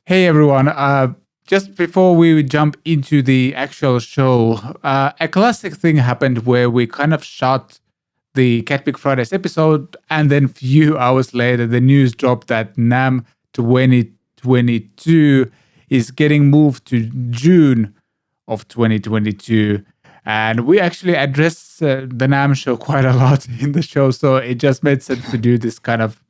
Hey everyone, just before we jump into the actual show, a classic thing happened where we kind of shot the CatPick Fridays episode, and then few hours later, the news dropped that NAMM 2022 is getting moved to June of 2022. And we actually addressed the NAMM show quite a lot in the show, so it just made sense to do this kind of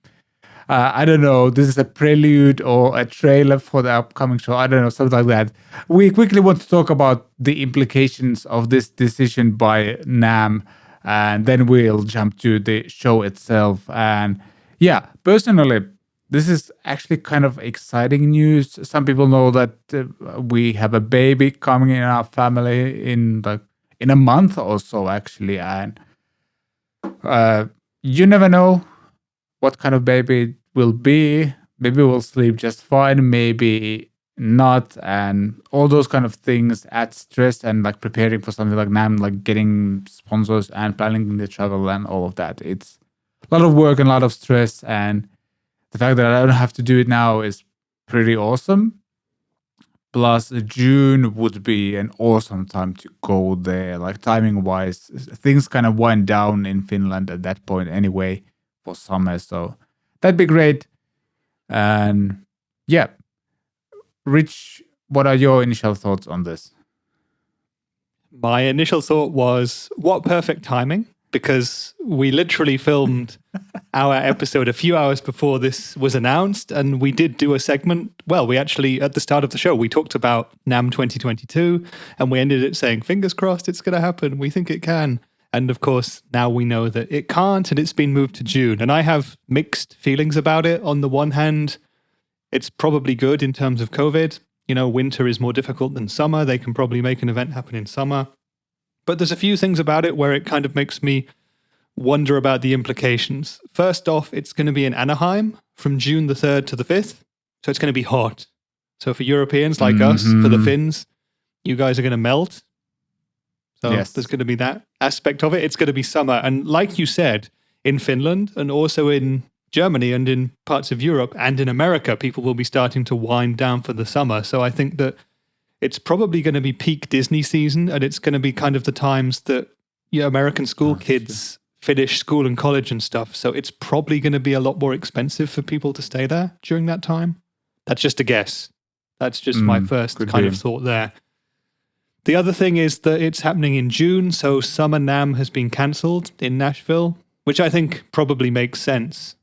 I don't know, this is a prelude or a trailer for the upcoming show. I don't know, something like that. We quickly want to talk about the implications of this decision by NAMM, and then we'll jump to the show itself. And yeah, personally, this is actually kind of exciting news. Some people know that we have a baby coming in our family in a month or so, actually. And you never know what kind of baby it will be. Maybe we'll sleep just fine, maybe not, and all those kind of things add stress. And like preparing for something like NAMM, like getting sponsors and planning the travel and all of that, it's a lot of work and a lot of stress. And the fact that I don't have to do it now is pretty awesome. Plus, June would be an awesome time to go there. Like timing wise, things kind of wind down in Finland at that point anyway for summer, so that'd be great. And yeah, Rich, what are your initial thoughts on this? My initial thought was, what perfect timing, because we literally filmed our episode a few hours before this was announced, and we did do a segment. Well, we actually, at the start of the show, we talked about NAMM 2022, and we ended it saying, fingers crossed it's going to happen. We think it can. And of course, now we know that it can't, and it's been moved to June. And I have mixed feelings about it. On the one hand, it's probably good in terms of COVID. You know, winter is more difficult than summer. They can probably make an event happen in summer. But there's a few things about it where it kind of makes me wonder about the implications. First off, it's going to be in Anaheim from June the 3rd to the 5th. So it's going to be hot. So for Europeans like us, for the Finns, you guys are going to melt. So yes, there's going to be that aspect of it. It's going to be summer. And like you said, in Finland and also in Germany and in parts of Europe and in America, people will be starting to wind down for the summer. So I think that it's probably going to be peak Disney season, and it's going to be kind of the times that American school kids finish school and college and stuff. So it's probably going to be a lot more expensive for people to stay there during that time. That's just a guess. That's just my first kind of thought there. The other thing is that it's happening in June, so Summer NAMM has been cancelled in Nashville, which I think probably makes sense.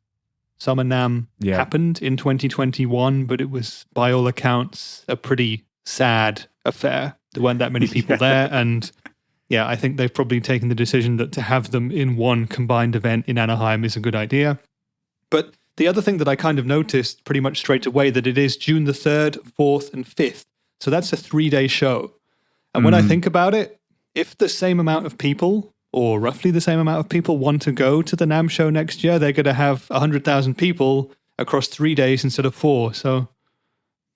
Summer NAMM happened in 2021, but it was, by all accounts, a pretty sad affair. There weren't that many people there, and yeah, I think they've probably taken the decision that to have them in one combined event in Anaheim is a good idea. But the other thing that I kind of noticed pretty much straight away, that it is June the 3rd, 4th, and 5th. So that's a 3-day show. And when I think about it, if the same amount of people, or roughly the same amount of people, want to go to the NAMM show next year, they're going to have 100,000 people across 3 days instead of 4. So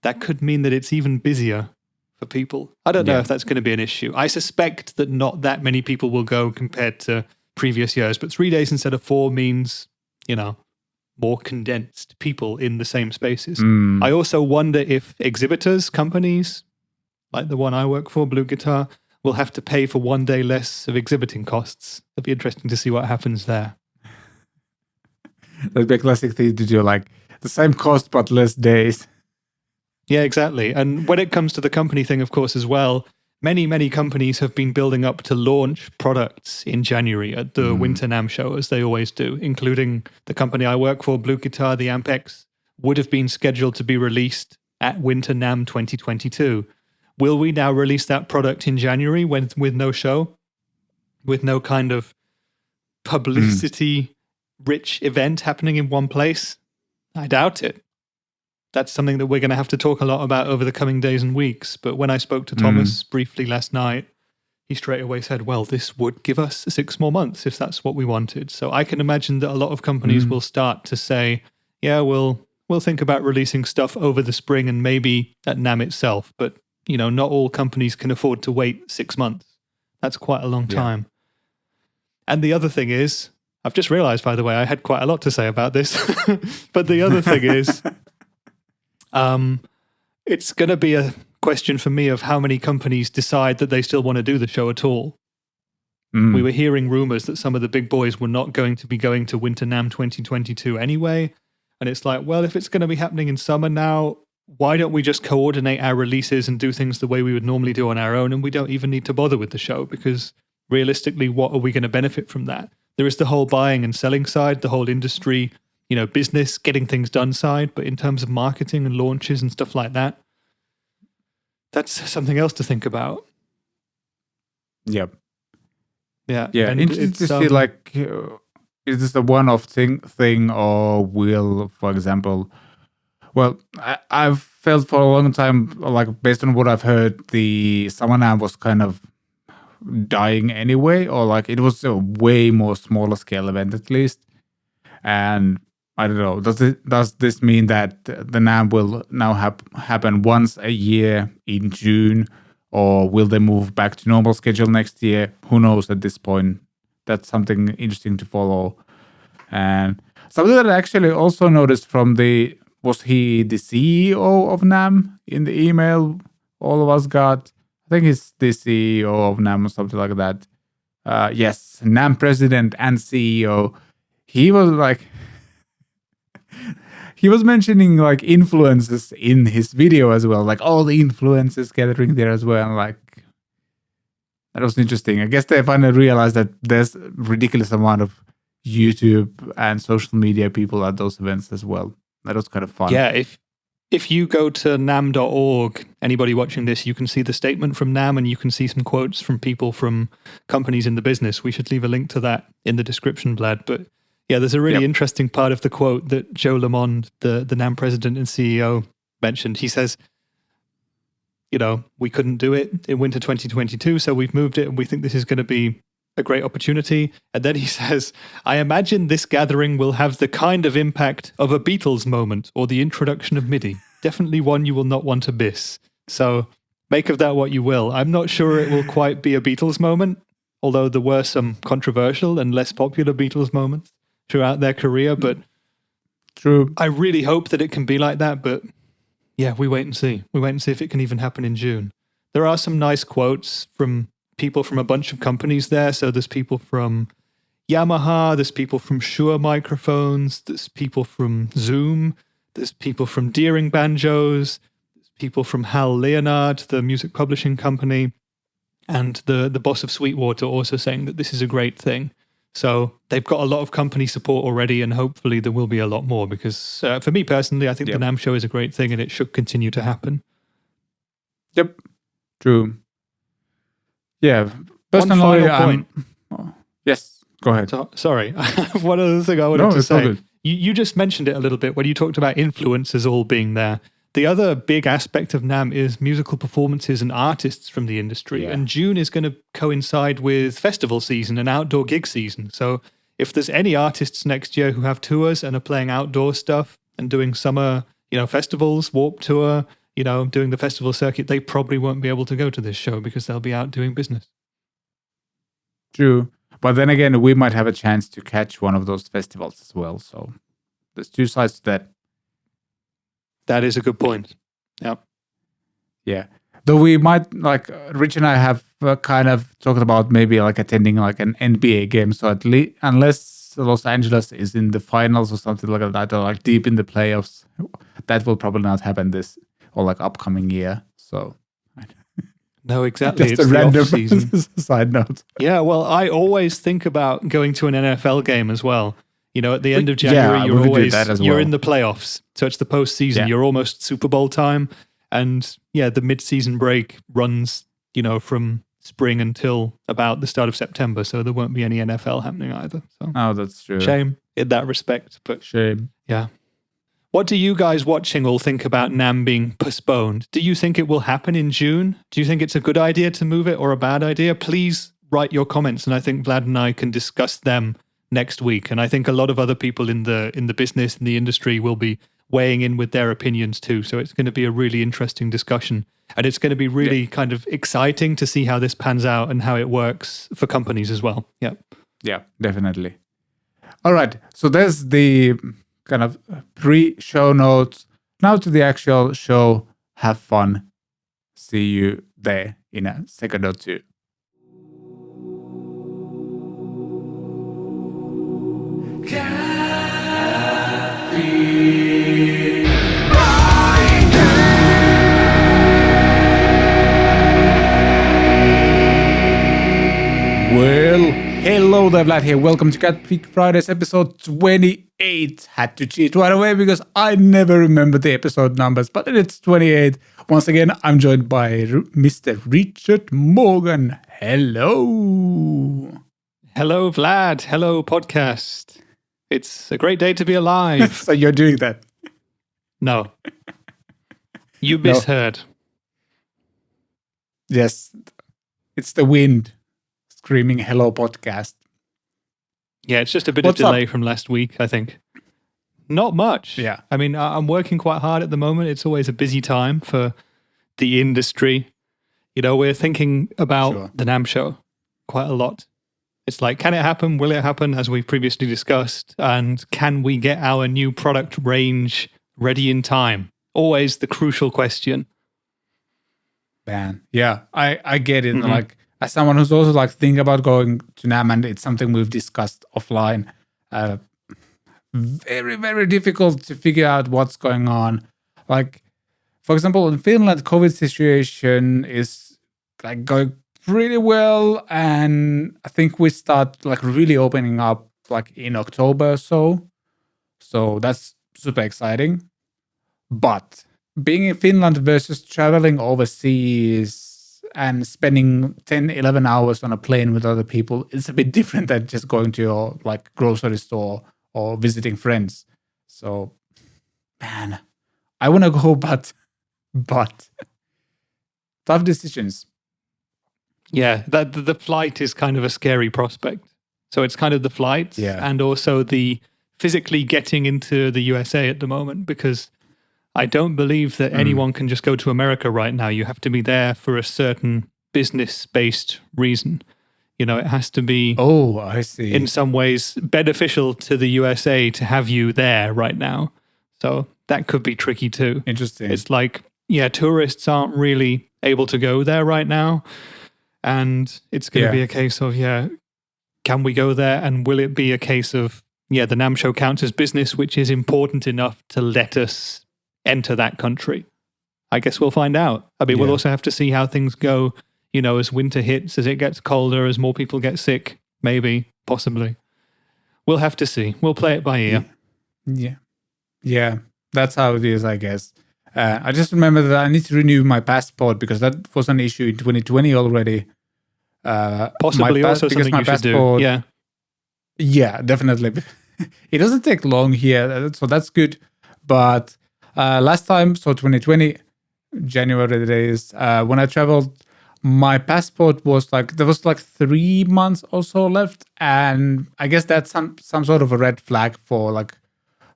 that could mean that it's even busier for people. I don't know if that's going to be an issue. I suspect that not that many people will go compared to previous years, but 3 days instead of 4 means, more condensed people in the same spaces. I also wonder if exhibitors, companies, like the one I work for, Blue Guitar, will have to pay for 1 day less of exhibiting costs. It'll be interesting to see what happens there. That'd be a classic thing to do, like the same cost but less days. Yeah, exactly. And when it comes to the company thing, of course, as well, many companies have been building up to launch products in January at the Winter NAMM show, as they always do, including the company I work for, Blue Guitar. The Ampex would have been scheduled to be released at Winter NAMM 2022. Will we now release that product in January with no show? With no kind of publicity-rich event happening in one place? I doubt it. That's something that we're going to have to talk a lot about over the coming days and weeks. But when I spoke to Thomas briefly last night, he straight away said, well, this would give us 6 more months if that's what we wanted. So I can imagine that a lot of companies will start to say, yeah, we'll think about releasing stuff over the spring and maybe at NAMM itself. But not all companies can afford to wait 6 months. That's quite a long time. And the other thing is, I've just realized, by the way, I had quite a lot to say about this. But the other thing is, it's going to be a question for me of how many companies decide that they still want to do the show at all. We were hearing rumors that some of the big boys were not going to be going to Winter NAMM 2022 anyway. And it's like, well, if it's going to be happening in summer now, why don't we just coordinate our releases and do things the way we would normally do on our own? And we don't even need to bother with the show, because realistically, what are we going to benefit from that? There is the whole buying and selling side, the whole industry, business, getting things done side. But in terms of marketing and launches and stuff like that, that's something else to think about. Yep. Yeah. Yeah. And interesting to see, like, is this a one-off thing, or will, for example, well, I've felt for a long time, like, based on what I've heard, the Summer NAMM was kind of dying anyway, or like it was a way more smaller scale event at least. And I don't know, does this mean that the NAMM will now happen once a year in June, or will they move back to normal schedule next year? Who knows at this point? That's something interesting to follow. And something that I actually also noticed was he the CEO of NAMM in the email all of us got? I think he's the CEO of NAMM or something like that. Yes, NAMM president and CEO. He was like, he was mentioning like influencers in his video as well, like all the influencers gathering there as well. And like, that was interesting. I guess they finally realized that there's a ridiculous amount of YouTube and social media people at those events as well. That was kind of fun. Yeah, if you go to namm.org, anybody watching this, you can see the statement from NAMM, and you can see some quotes from people from companies in the business. We should leave a link to that in the description, Vlad. But yeah, there's a really interesting part of the quote that Joe Lamond, the NAMM president and CEO, mentioned. He says, we couldn't do it in winter 2022, so we've moved it, and we think this is going to be a great opportunity. And then he says, I imagine this gathering will have the kind of impact of a Beatles moment or the introduction of MIDI. Definitely one you will not want to miss. So make of that what you will. I'm not sure it will quite be a Beatles moment, although there were some controversial and less popular Beatles moments throughout their career. But true, I really hope that it can be like that. But yeah, we wait and see. We wait and see if it can even happen in June. There are some nice quotes from people from a bunch of companies there. So there's people from Yamaha, there's people from Shure microphones, there's people from Zoom, there's people from Deering banjos, there's people from Hal Leonard, the music publishing company, and the boss of Sweetwater also saying that this is a great thing. So they've got a lot of company support already, and hopefully there will be a lot more, because for me personally, I think the NAMM show is a great thing and it should continue to happen. Yep, true. Yeah, personally, one final point. Yes, go ahead. Sorry, one other thing I wanted to say. You just mentioned it a little bit when you talked about influencers all being there. The other big aspect of NAMM is musical performances and artists from the industry. Yeah. And June is going to coincide with festival season and outdoor gig season. So if there's any artists next year who have tours and are playing outdoor stuff and doing summer, festivals, Warped Tour, doing the festival circuit, they probably won't be able to go to this show because they'll be out doing business. True. But then again, we might have a chance to catch one of those festivals as well. So there's two sides to that. That is a good point. Yep. Yeah. Though we might, like, Rich and I have kind of talked about maybe like attending like an NBA game. So at least, unless Los Angeles is in the finals or something like that, or like deep in the playoffs, that will probably not happen this or like upcoming year. So no, exactly. Just it's a random season. Side note. Yeah, well, I always think about going to an NFL game as well. At the end of January, you're in the playoffs. So it's the postseason. Yeah. You're almost Super Bowl time. And yeah, the mid-season break runs, from spring until about the start of September. So there won't be any NFL happening either. So oh, that's true. Shame in that respect. But shame. Yeah. What do you guys watching all think about NAMM being postponed? Do you think it will happen in June? Do you think it's a good idea to move it or a bad idea? Please write your comments, and I think Vlad and I can discuss them next week. And I think a lot of other people in the business, in the industry, will be weighing in with their opinions too. So it's going to be a really interesting discussion. And it's going to be really kind of exciting to see how this pans out and how it works for companies as well. Yeah. Yeah, definitely. All right. So there's the kind of pre-show notes. Now to the actual show. Have fun. See you there in a second or two. Well, hello there, Vlad here. Welcome to CatPick Fridays, episode 28. Had to cheat right away because I never remember the episode numbers, but it's 28. Once again, I'm joined by Mr. Richard Morgan. Hello. Hello, Vlad. Hello, podcast. It's a great day to be alive. So you're doing that? No. You misheard. Yes. It's the wind screaming hello, podcast. Yeah, it's just a bit What's of delay up? from last week, I think. Not much. Yeah. I mean, I'm working quite hard at the moment. It's always a busy time for the industry. You know, we're thinking about the NAMM show quite a lot. It's like, can it happen? Will it happen? As we've previously discussed. And can we get our new product range ready in time? Always the crucial question. Man, yeah, I get it. Like, as someone who's also like thinking about going to NAMM, and it's something we've discussed offline. Very, very difficult to figure out what's going on. Like, for example, in Finland, COVID situation is like going pretty well, and I think we start like really opening up like in October or so. So that's super exciting. But being in Finland versus traveling overseas and spending 10, 11 hours on a plane with other people, it's a bit different than just going to your like grocery store or visiting friends. So, man, I want to go, but tough decisions. Yeah, the flight is kind of a scary prospect. So it's kind of the flight and also the physically getting into the USA at the moment, because I don't believe that anyone can just go to America right now. You have to be there for a certain business-based reason. You know, it has to be I see. in some ways beneficial to the USA to have you there right now. So that could be tricky too. Interesting. It's like, tourists aren't really able to go there right now. And it's going to be a case of, can we go there? And will it be a case of, the NAMM show counts as business, which is important enough to let us enter that country? I guess we'll find out. I mean, we'll also have to see how things go, you know, as winter hits, as it gets colder, as more people get sick, maybe, possibly. We'll have to see. We'll play it by ear. Yeah, that's how it is, I guess. I just remember that I need to renew my passport because that was an issue in 2020 already. Possibly also something you should do. Yeah. Yeah, definitely. It doesn't take long here, so that's good. But last time, so 2020, January days, when I traveled, my passport was like, there was like 3 months or so left. And I guess that's some sort of a red flag for like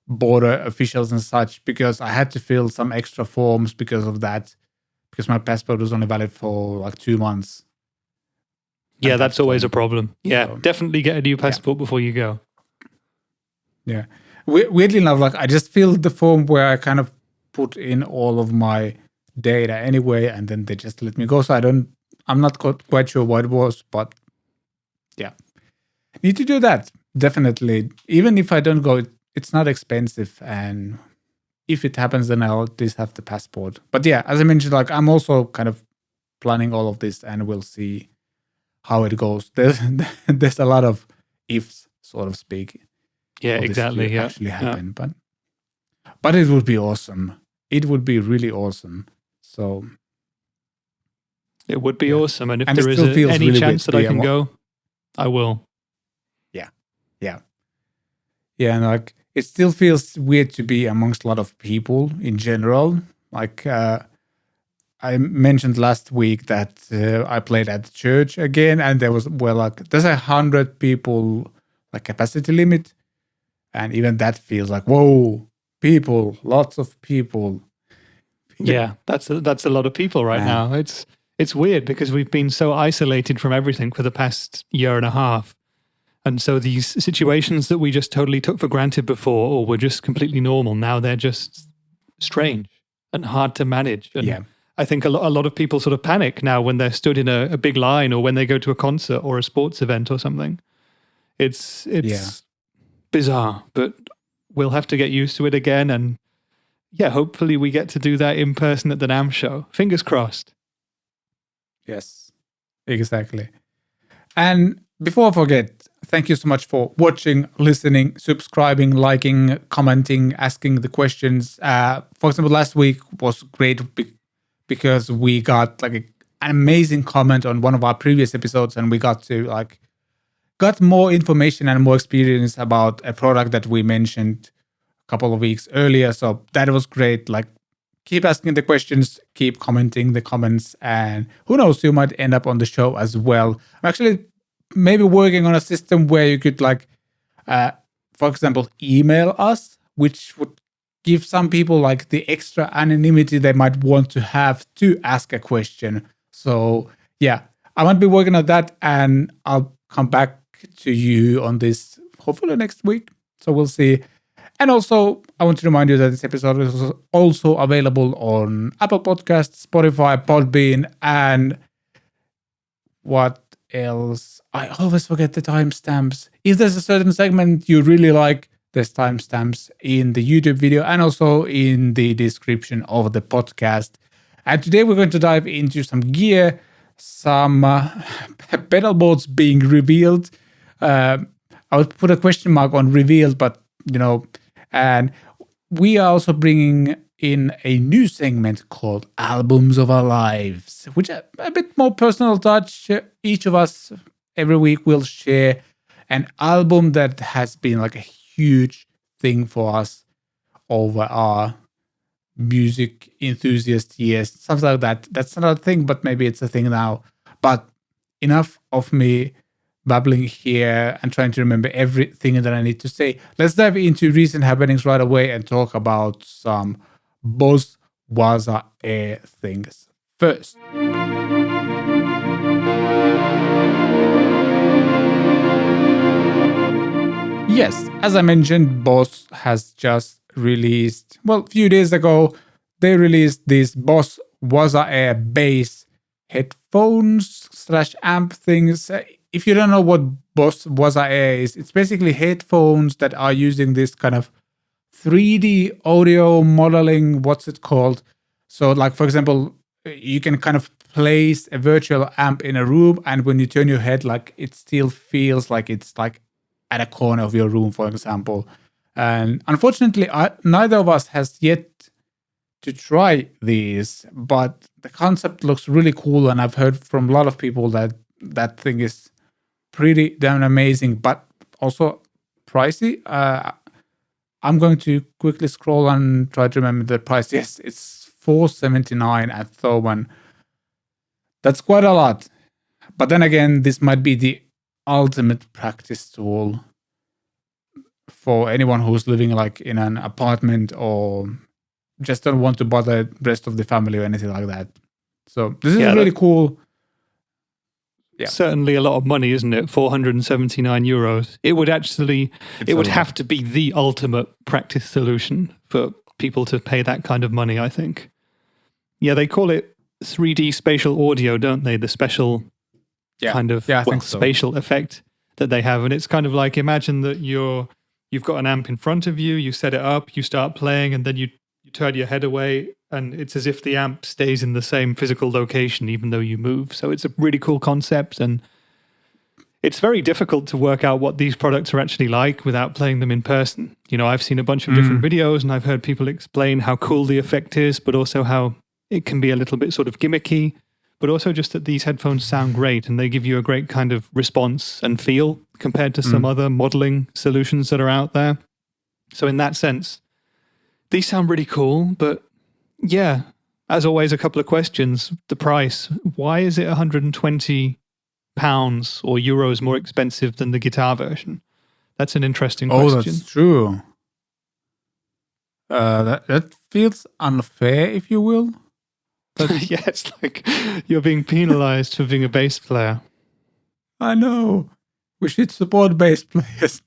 border officials and such, because I had to fill some extra forms because of that, because my passport was only valid for like 2 months. Yeah, that's always a problem. Yeah, so, definitely get a new passport before you go. Yeah. Weirdly enough, like I just filled the form where I kind of put in all of my data anyway, and then they just let me go. So I'm not quite sure what it was, but yeah. Need to do that, definitely. Even if I don't go, it's not expensive, and if it happens, then I'll at least have the passport. But yeah, as I mentioned, like I'm also kind of planning all of this, and we'll see how it goes. There's a lot of ifs, sort of speak. Yeah, exactly. Yeah, actually happen, but it would be awesome. It would be really awesome. So it would be awesome, and if there is any really chance that I can go, I will. Yeah, and like it still feels weird to be amongst a lot of people in general. Like I mentioned last week that I played at the church again, and there was there's 100 people like capacity limit, and even that feels like whoa, people, lots of people. Yeah, that's a lot of people right now. It's weird because we've been so isolated from everything for the past year and a half. And so these situations that we just totally took for granted before or were just completely normal, now they're just strange. and hard to manage. And Yeah. I think a lot of people sort of panic now when they're stood in a big line or when they go to a concert or a sports event or something. It's bizarre, but we'll have to get used to it again. And yeah, hopefully we get to do that in person at the NAMM show. Fingers crossed. Yes, exactly. And before I forget, thank you so much for watching, listening, subscribing, liking, commenting, asking the questions. For example, last week was great because we got like an amazing comment on one of our previous episodes, and we got more information and more experience about a product that we mentioned a couple of weeks earlier. So that was great. Like, keep asking the questions, keep commenting the comments, and who knows, you might end up on the show as well. I'm actually maybe working on a system where you could for example, email us, which would give some people like the extra anonymity they might want to have to ask a question. So yeah, I might be working on that, and I'll come back to you on this hopefully next week. So we'll see. And also, I want to remind you that this episode is also available on Apple Podcasts, Spotify, Podbean, and what else? I always forget the timestamps. If there's a certain segment you really like, there's timestamps in the YouTube video and also in the description of the podcast. And today we're going to dive into some gear, some pedalboards being revealed. I would put a question mark on revealed, but and we are also bringing in a new segment called Albums of Our Lives, which are a bit more personal touch. Each of us every week will share an album that has been like a huge thing for us over our music enthusiast years, something like that. That's not a thing, but maybe it's a thing now. But enough of me babbling here and trying to remember everything that I need to say. Let's dive into recent happenings right away and talk about some Boss Waza Air things first. Yes, as I mentioned, Boss has just released, a few days ago, they released these Boss Waza Air Bass headphones / amp things. If you don't know what Boss Waza Air is, it's basically headphones that are using this kind of 3D audio modeling, what's it called? So like, for example, you can kind of place a virtual amp in a room, and when you turn your head, like it still feels like it's like at a corner of your room, for example. And unfortunately, neither of us has yet to try these, but the concept looks really cool, and I've heard from a lot of people that that thing is pretty damn amazing, but also pricey. I'm going to quickly scroll and try to remember the price. Yes, it's $479 at Thomann. That's quite a lot. But then again, this might be the ultimate practice tool for anyone who's living like in an apartment or just don't want to bother the rest of the family or anything like that. So this is really cool. Yeah. Certainly a lot of money, isn't it? 479 euros. It would have to be the ultimate practice solution for people to pay that kind of money, I think. Yeah, they call it 3D spatial audio, don't they? The special kind of spatial effect that they have. And it's kind of like, imagine that you've got an amp in front of you, you set it up, you start playing, and then you turn your head away, and it's as if the amp stays in the same physical location even though you move. So it's a really cool concept, and it's very difficult to work out what these products are actually like without playing them in person. I've seen a bunch of different videos, and I've heard people explain how cool the effect is, but also how it can be a little bit sort of gimmicky, but also just that these headphones sound great and they give you a great kind of response and feel compared to some other modeling solutions that are out there. So in that sense, these sound really cool, but yeah, as always, a couple of questions. The price, why is it £120 or euros more expensive than the guitar version? That's an interesting question. Oh, that's true. That feels unfair, if you will. But yeah, it's like you're being penalized for being a bass player. I know. We should support bass players.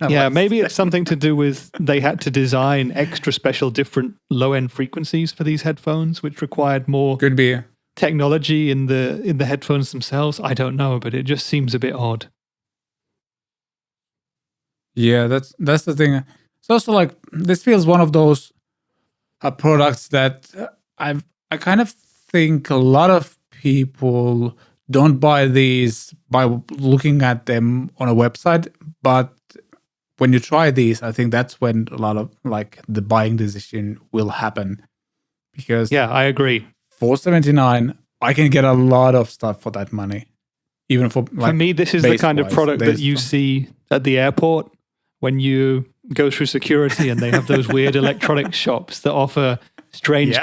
Yeah, maybe it's something to do with they had to design extra special different low-end frequencies for these headphones, which required more Could be. technology in the headphones themselves. I don't know, but it just seems a bit odd. Yeah, that's the thing. It's also like this feels one of those products that I kind of think a lot of people don't buy these by looking at them on a website, but when you try these, I think that's when a lot of like the buying decision will happen. Because Yeah, I agree. $479, I can get a lot of stuff for that money. Even for me, this is the kind of product that you see at the airport when you go through security and they have those weird electronic shops that offer strange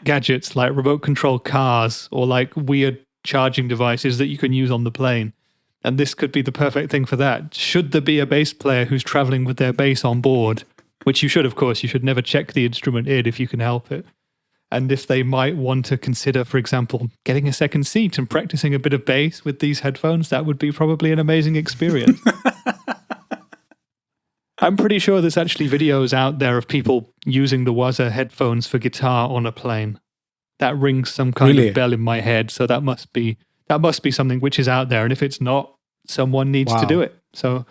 gadgets like remote control cars or like weird charging devices that you can use on the plane. And this could be the perfect thing for that. Should there be a bass player who's traveling with their bass on board, which you should, of course, you should never check the instrument in if you can help it. And if they might want to consider, for example, getting a second seat and practicing a bit of bass with these headphones, that would be probably an amazing experience. I'm pretty sure there's actually videos out there of people using the Waza headphones for guitar on a plane. That rings some kind of bell in my head, so that must be something which is out there. And if it's not, someone needs to do it. So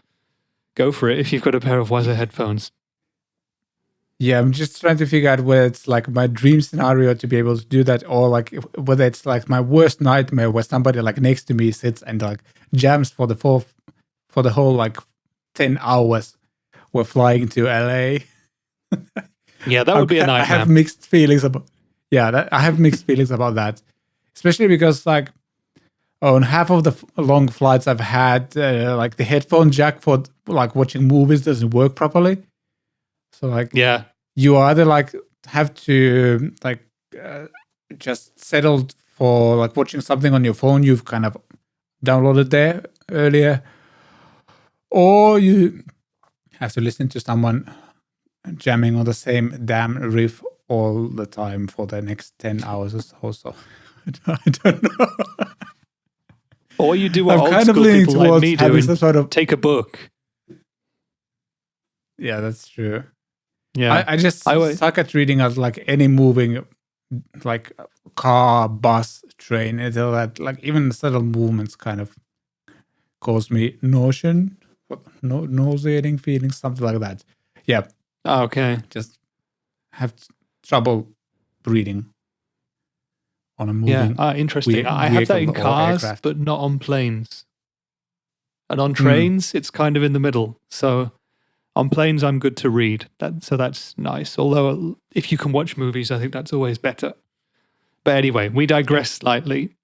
go for it if you've got a pair of Waza headphones. Yeah, I'm just trying to figure out whether it's like my dream scenario to be able to do that, or like whether it's like my worst nightmare where somebody like next to me sits and like jams for the whole like 10 hours we're flying to LA. Yeah, that would be a nightmare. I have mixed feelings about that, especially because like on half of the long flights I've had, like the headphone jack for like watching movies doesn't work properly. So like, yeah, you either like have to like just settle for like watching something on your phone you've kind of downloaded there earlier, or you have to listen to someone jamming on the same damn riff all the time for the next 10 hours or so. I don't know. Or you do what old school people like me do and take a book. Yeah, that's true. Yeah, I just suck at reading as like any moving, like car, bus, train, and all that. Like even subtle movements kind of cause me nauseating feelings, something like that. Yeah. Okay. Just have trouble reading on a moving. Yeah, interesting. I have that in cars, but not on planes. And on trains, it's kind of in the middle. So on planes, I'm good to read. So that's nice. Although if you can watch movies, I think that's always better. But anyway, we digress slightly.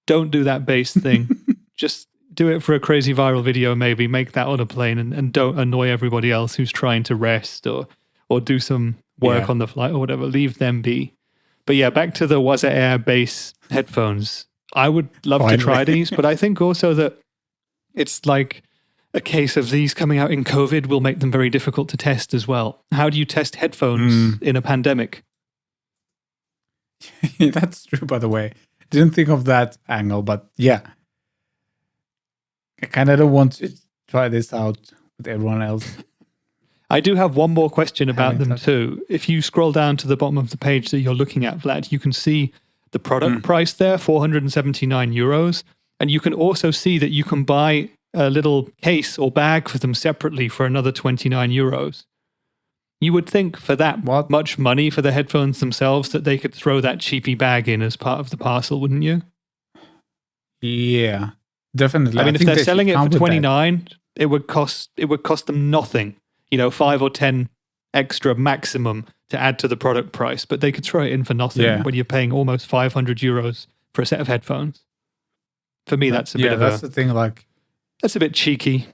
Don't do that bass thing. Just do it for a crazy viral video, maybe. Make that on a plane and don't annoy everybody else who's trying to rest or do some work on the flight or whatever. Leave them be. But yeah, back to the Waza Air Bass headphones. I would love to try these, but I think also that it's like a case of these coming out in COVID will make them very difficult to test as well. How do you test headphones in a pandemic? That's true, by the way. Didn't think of that angle, but yeah. I kind of don't want to try this out with everyone else. I do have one more question about them too. If you scroll down to the bottom of the page that you're looking at, Vlad, you can see the product price there, 479 euros. And you can also see that you can buy a little case or bag for them separately for another 29 euros. You would think for that much money for the headphones themselves that they could throw that cheapy bag in as part of the parcel, wouldn't you? Yeah, definitely. I mean, if they're selling it for 29, it would cost them nothing. 5 or 10 extra maximum to add to the product price, but they could throw it in for nothing when you're paying almost 500 euros for a set of headphones. For me, that's a bit of that's the thing. Like, that's a bit cheeky.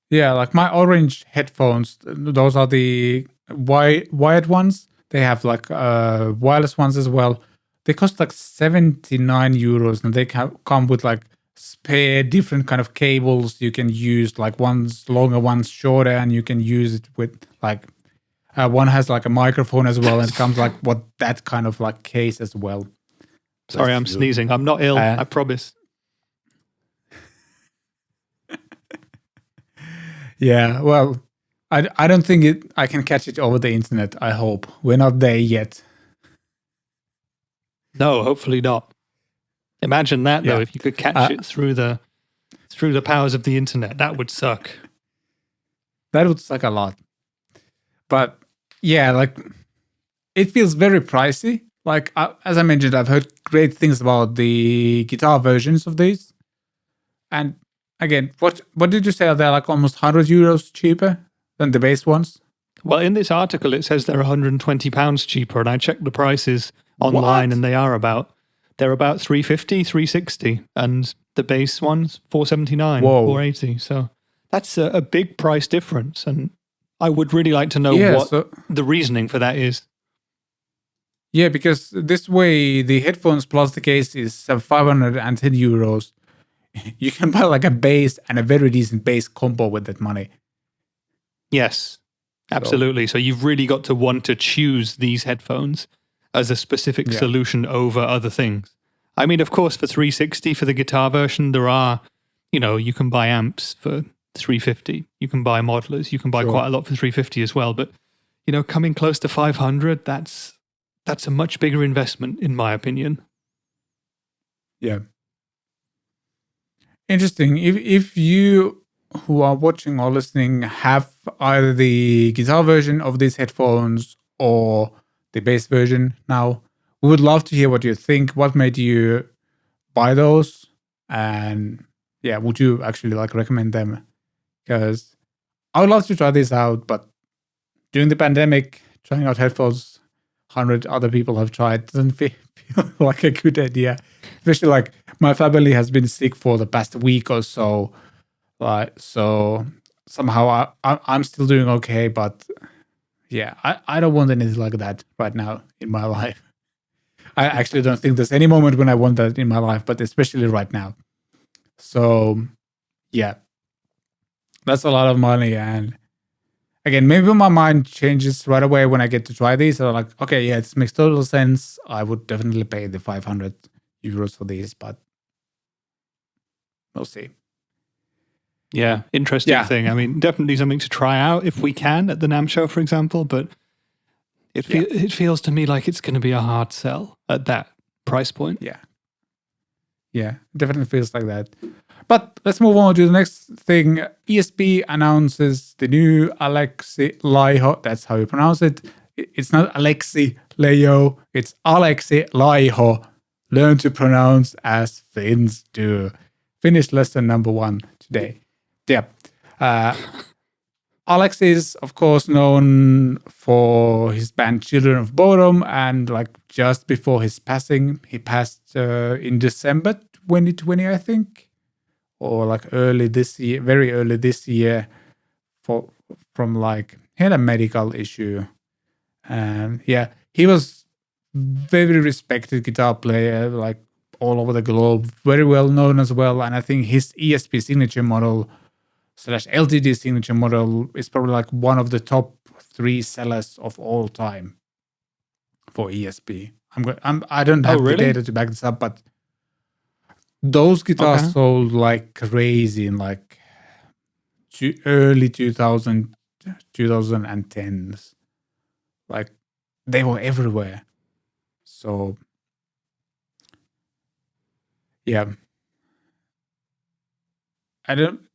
Yeah, like my orange headphones, those are the wired ones. They have like wireless ones as well. They cost like 79 euros and they come with like spare different kind of cables you can use, like one's longer, one's shorter, and you can use it with like one has like a microphone as well, and it comes like that kind of like case as well. Sorry, I'm sneezing. I'm not ill, I promise. Yeah, well, I don't think I can catch it over the internet. I hope we're not there yet. No, hopefully not. Imagine that though, Yeah. if you could catch it through the powers of the internet, that would suck. That would suck a lot. But yeah, like it feels very pricey. Like as I mentioned, I've heard great things about the guitar versions of these. And again, what did you say? They're like almost €100 cheaper than the bass ones. Well, in this article, it says they're £120 cheaper, and I checked the prices online, and they're about $350, $360, and the bass ones $479, $480. So that's a big price difference, and I would really like to know what the reasoning for that is. Yeah, because this way the headphones plus the case is €510. You can buy like a bass and a very decent bass combo with that money. Yes, absolutely. So you've really got to want to choose these headphones as a specific solution over other things. I mean, of course, for $360 for the guitar version, there are, you can buy amps for $350. You can buy modelers. You can buy quite a lot for $350 as well. But, coming close to $500, that's a much bigger investment, in my opinion. Yeah. Interesting. If you who are watching or listening have either the guitar version of these headphones or the bass version now, we would love to hear what you think. What made you buy those? And yeah, would you actually recommend them? Because I would love to try this out, but during the pandemic, trying out headphones 100 other people have tried doesn't feel like a good idea. Especially my family has been sick for the past week or so. So somehow I'm still doing okay, but yeah, I don't want anything like that right now in my life. I actually don't think there's any moment when I want that in my life, but especially right now. So yeah, that's a lot of money. And again, maybe my mind changes right away when I get to try these. So I'm like, okay, yeah, this makes total sense. I would definitely pay the €500 for these, but we'll see. Yeah, interesting thing. I mean, definitely something to try out if we can at the NAMM show, for example. But it feels to me like it's going to be a hard sell at that price point. Yeah, definitely feels like that. But let's move on to the next thing. ESP announces the new Alexi Laiho. That's how you pronounce it. It's not Alexi Laiho. It's Alexi Laiho. Learn to pronounce as Finns do. Finnish lesson number 1 today. Yeah. Alex is, of course, known for his band Children of Bodom, and just before his passing, he passed in December 2020, I think, or early this year, very early this year, from he had a medical issue, and yeah, he was very respected guitar player, all over the globe, very well known as well, and I think his ESP signature model / LTD signature model is probably one of the top 3 sellers of all time for ESP. I don't have the data to back this up, but those guitars sold like crazy in early 2010s. They were everywhere. So yeah.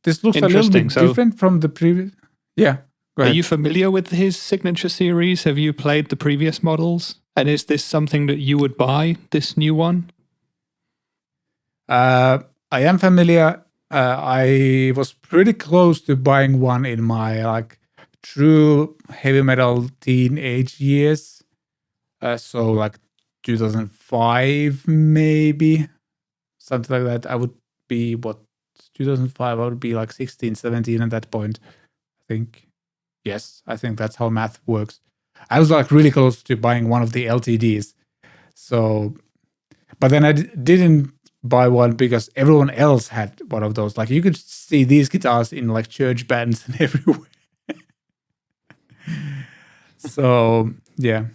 This looks a little bit different from the previous. Yeah. Go ahead. Are you familiar with his signature series? Have you played the previous models? And is this something that you would buy, this new one? I am familiar. I was pretty close to buying one in my true heavy metal teenage years. So 2005 maybe. Something like that. I would be 2005, I would be 16, 17 at that point, I think. Yes, I think that's how math works. I was really close to buying one of the LTDs. So, but then I didn't buy one because everyone else had one of those. You could see these guitars in church bands and everywhere. So, yeah.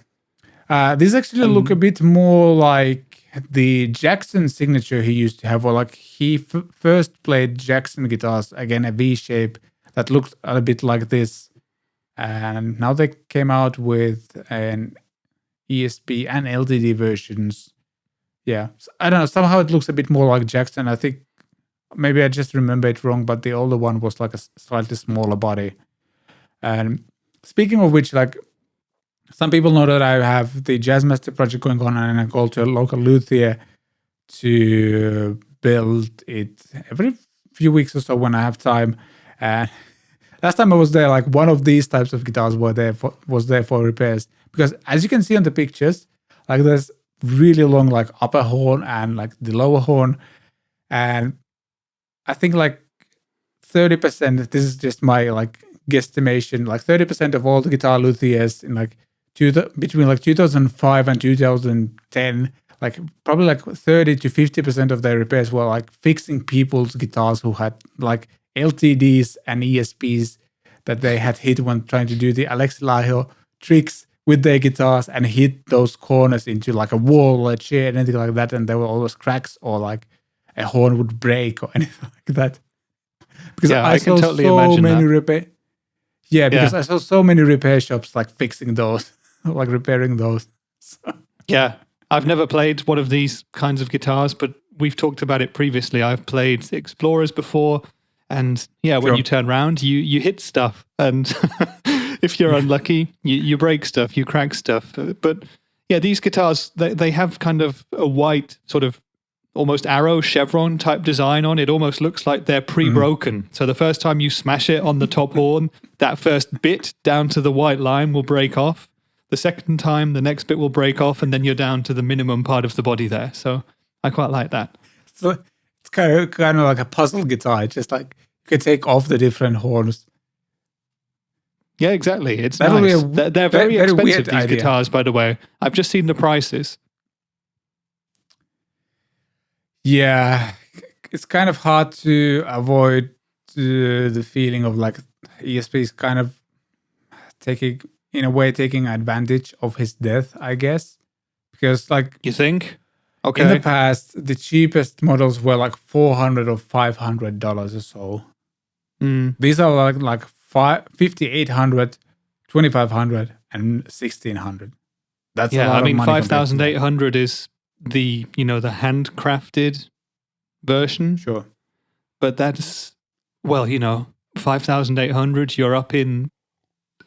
These actually look a bit more like the Jackson signature he used to have, or he first played Jackson guitars, again a V shape, that looked a bit like this. And now they came out with an ESP and LTD versions. Yeah, I don't know. Somehow it looks a bit more like Jackson. I think maybe I just remember it wrong, but the older one was like a slightly smaller body. And speaking of which, like some people know that I have the Jazzmaster project going on, and I go to a local luthier to build it every few weeks or so when I have time. And last time I was there, like one of these types of guitars was there for repairs, because as you can see on the pictures, like there's really long like upper horn and like the lower horn, and I think like 30%. This is just my like guesstimation. Like 30% of all the guitar luthiers in like between like 2005 and 2010, like probably like 30 to 50% of their repairs were like fixing people's guitars who had like LTDs and ESPs that they had hit when trying to do the Alexi Laiho tricks with their guitars and hit those corners into like a wall or a chair, anything like that, and there were always cracks or like a horn would break or anything like that. Because I can saw totally so imagine many that. because I saw so many repair shops like fixing those, like repairing those. So. Yeah, I've never played one of these kinds of guitars, but we've talked about it previously. I've played Explorers before, and when you turn around, you hit stuff, and if you're unlucky, you break stuff, you crack stuff. But yeah, these guitars, they have kind of a white sort of almost arrow chevron type design on it. Almost looks like they're pre-broken. So the first time you smash it on the top horn, that first bit down to the white line will break off. The second time, the next bit will break off, and then you're down to the minimum part of the body there. So I quite like that. So it's kind of like a puzzle guitar. It's just like you can take off the different horns. Yeah, exactly. It's nice. They're very expensive, these guitars, by the way. I've just seen the prices. Yeah, it's kind of hard to avoid the feeling of like ESP is kind of taking advantage of his death, I guess. Because like... You think? Okay. In the past, the cheapest models were like $400 or $500 or so. These are like $5,800, $2,500, and $1,600. That's a lot of money. 5,800 is the handcrafted version. Sure. But that's 5,800. You're up in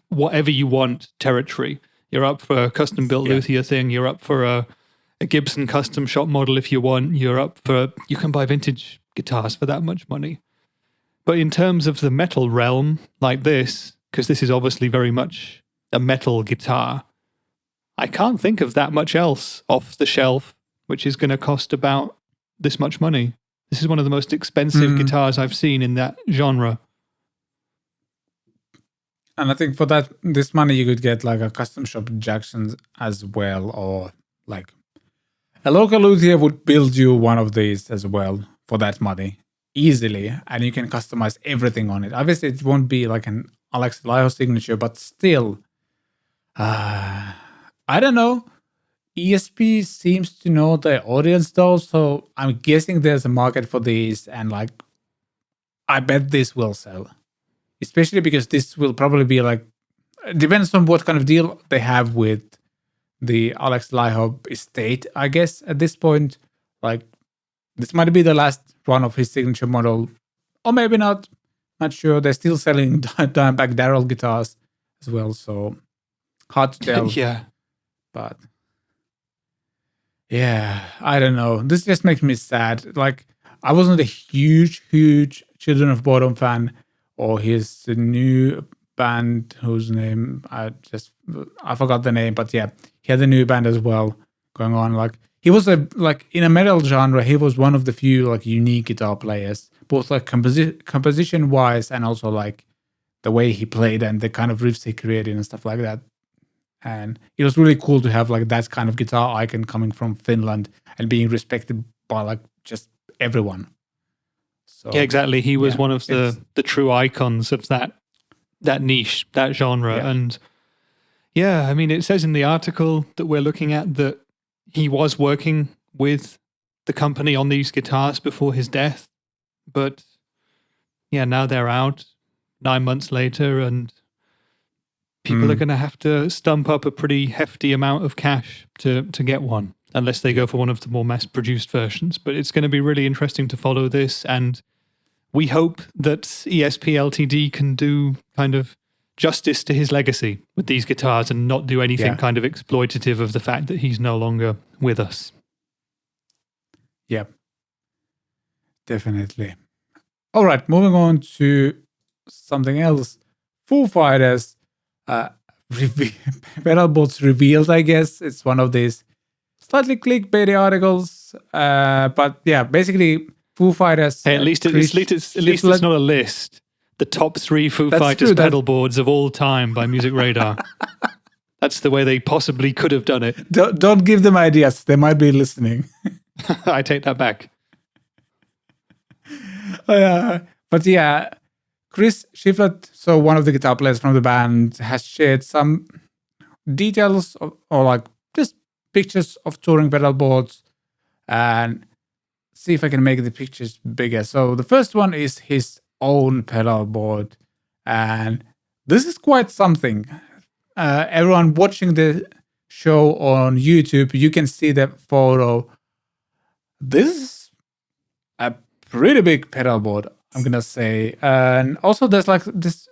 whatever you want territory. You're up for a custom built luthier thing. You're up for a Gibson custom shop model if you want. You can buy vintage guitars for that much money. But in terms of the metal realm, like this, because this is obviously very much a metal guitar, I can't think of that much else off the shelf, which is going to cost about this much money. This is one of the most expensive guitars I've seen in that genre. And I think for this money, you could get like a custom shop Jackson as well, or like a local luthier would build you one of these as well for that money easily, and you can customize everything on it. Obviously, it won't be like an Alexi Laiho signature, but still, I don't know. ESP seems to know their audience though, so I'm guessing there's a market for these, and like, I bet this will sell. Especially because this will probably be like, depends on what kind of deal they have with the Alexi Laiho estate, I guess, at this point. Like, this might be the last one of his signature model, or maybe not. Not sure. They're still selling Dimebag Darrell guitars as well, so hard to tell. Yeah. But yeah, I don't know. This just makes me sad. Like, I wasn't a huge Children of Bodom fan, or his new band whose name I forgot the name, but yeah, he had a new band as well going on. Like, he was in a metal genre, he was one of the few like unique guitar players, both like composition wise and also like the way he played and the kind of riffs he created and stuff like that. And it was really cool to have like that kind of guitar icon coming from Finland and being respected by like just everyone. So, yeah, exactly. He was one of the true icons of that niche, that genre. Yeah. And yeah, I mean, it says in the article that we're looking at that he was working with the company on these guitars before his death. But yeah, now they're out. 9 months later, and people are going to have to stump up a pretty hefty amount of cash to get one, unless they go for one of the more mass-produced versions. But it's going to be really interesting to follow this, and we hope that ESP Ltd can do kind of justice to his legacy with these guitars and not do anything kind of exploitative of the fact that he's no longer with us. Yep. Definitely. All right, moving on to something else. Foo Fighters Pedalboards revealed, I guess. It's one of these slightly clickbaity articles. But yeah, basically Foo Fighters. Hey, at least it's not a list. The top 3 Foo Fighters pedalboards of all time by Music Radar. That's the way they possibly could have done it. Don't give them ideas. They might be listening. I take that back. But yeah, Chris Shiflett, so one of the guitar players from the band, has shared some details or like just pictures of touring pedalboards, and see if I can make the pictures bigger. So the first one is his own pedalboard, and this is quite something. Everyone watching the show on YouTube, you can see the photo. This is a pretty big pedalboard, I'm gonna say. And also there's like this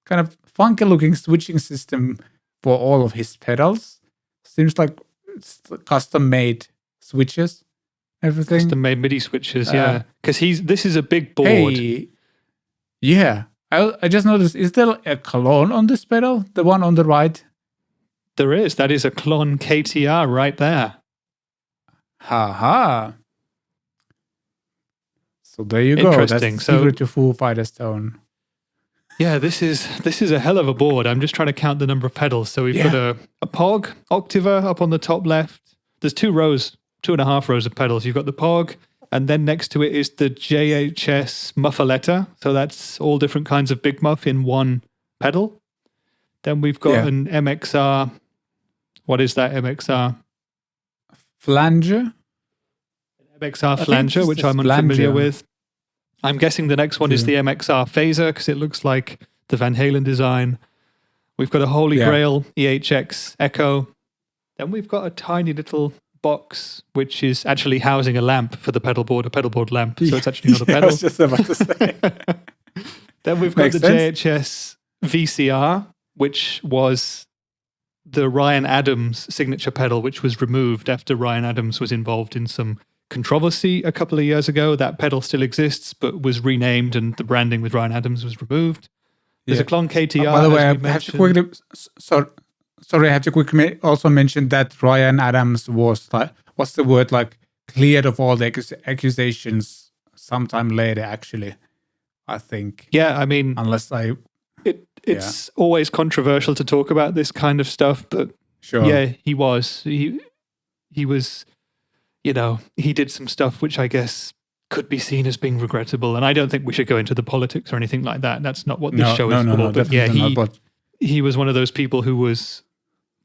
kind of funky looking switching system for all of his pedals. Seems like it's custom made switches, everything. Custom made MIDI switches, yeah. Because this is a big board. Hey, yeah. I just noticed, is there a Klon on this pedal? The one on the right? There is. That is a Klon KTR right there. Ha. So there you go. Interesting. That's the secret to Foo Fighters tone. Yeah, this is a hell of a board. I'm just trying to count the number of pedals. So we've got a POG, Octava up on the top left. There's 2.5 rows of pedals. You've got the POG, and then next to it is the JHS Muffaletta. So that's all different kinds of big muff in one pedal. Then we've got an MXR. What is that MXR? Flanger? MXR flanger, which I'm unfamiliar with. I'm guessing the next one is the MXR phaser because it looks like the Van Halen design. We've got a Holy Grail EHX Echo. Then we've got a tiny little box which is actually housing a lamp for the pedalboard, a pedalboard lamp. So it's actually not a pedal. I was just about to say. Then we've got the JHS VCR, which was the Ryan Adams signature pedal, which was removed after Ryan Adams was involved in some controversy a couple of years ago. That pedal still exists, but was renamed, and the branding with Ryan Adams was removed. There's a Klon KTR. By the way, I have to quickly. Sorry, I have to quickly also mention that Ryan Adams was like, what's the word, like cleared of all the accusations sometime later. Actually, I think. Yeah, I mean, unless it's always controversial to talk about this kind of stuff, but yeah, he was. He was. You know, he did some stuff which I guess could be seen as being regrettable. And I don't think we should go into the politics or anything like that. That's not what this show is for. But yeah, he was one of those people who was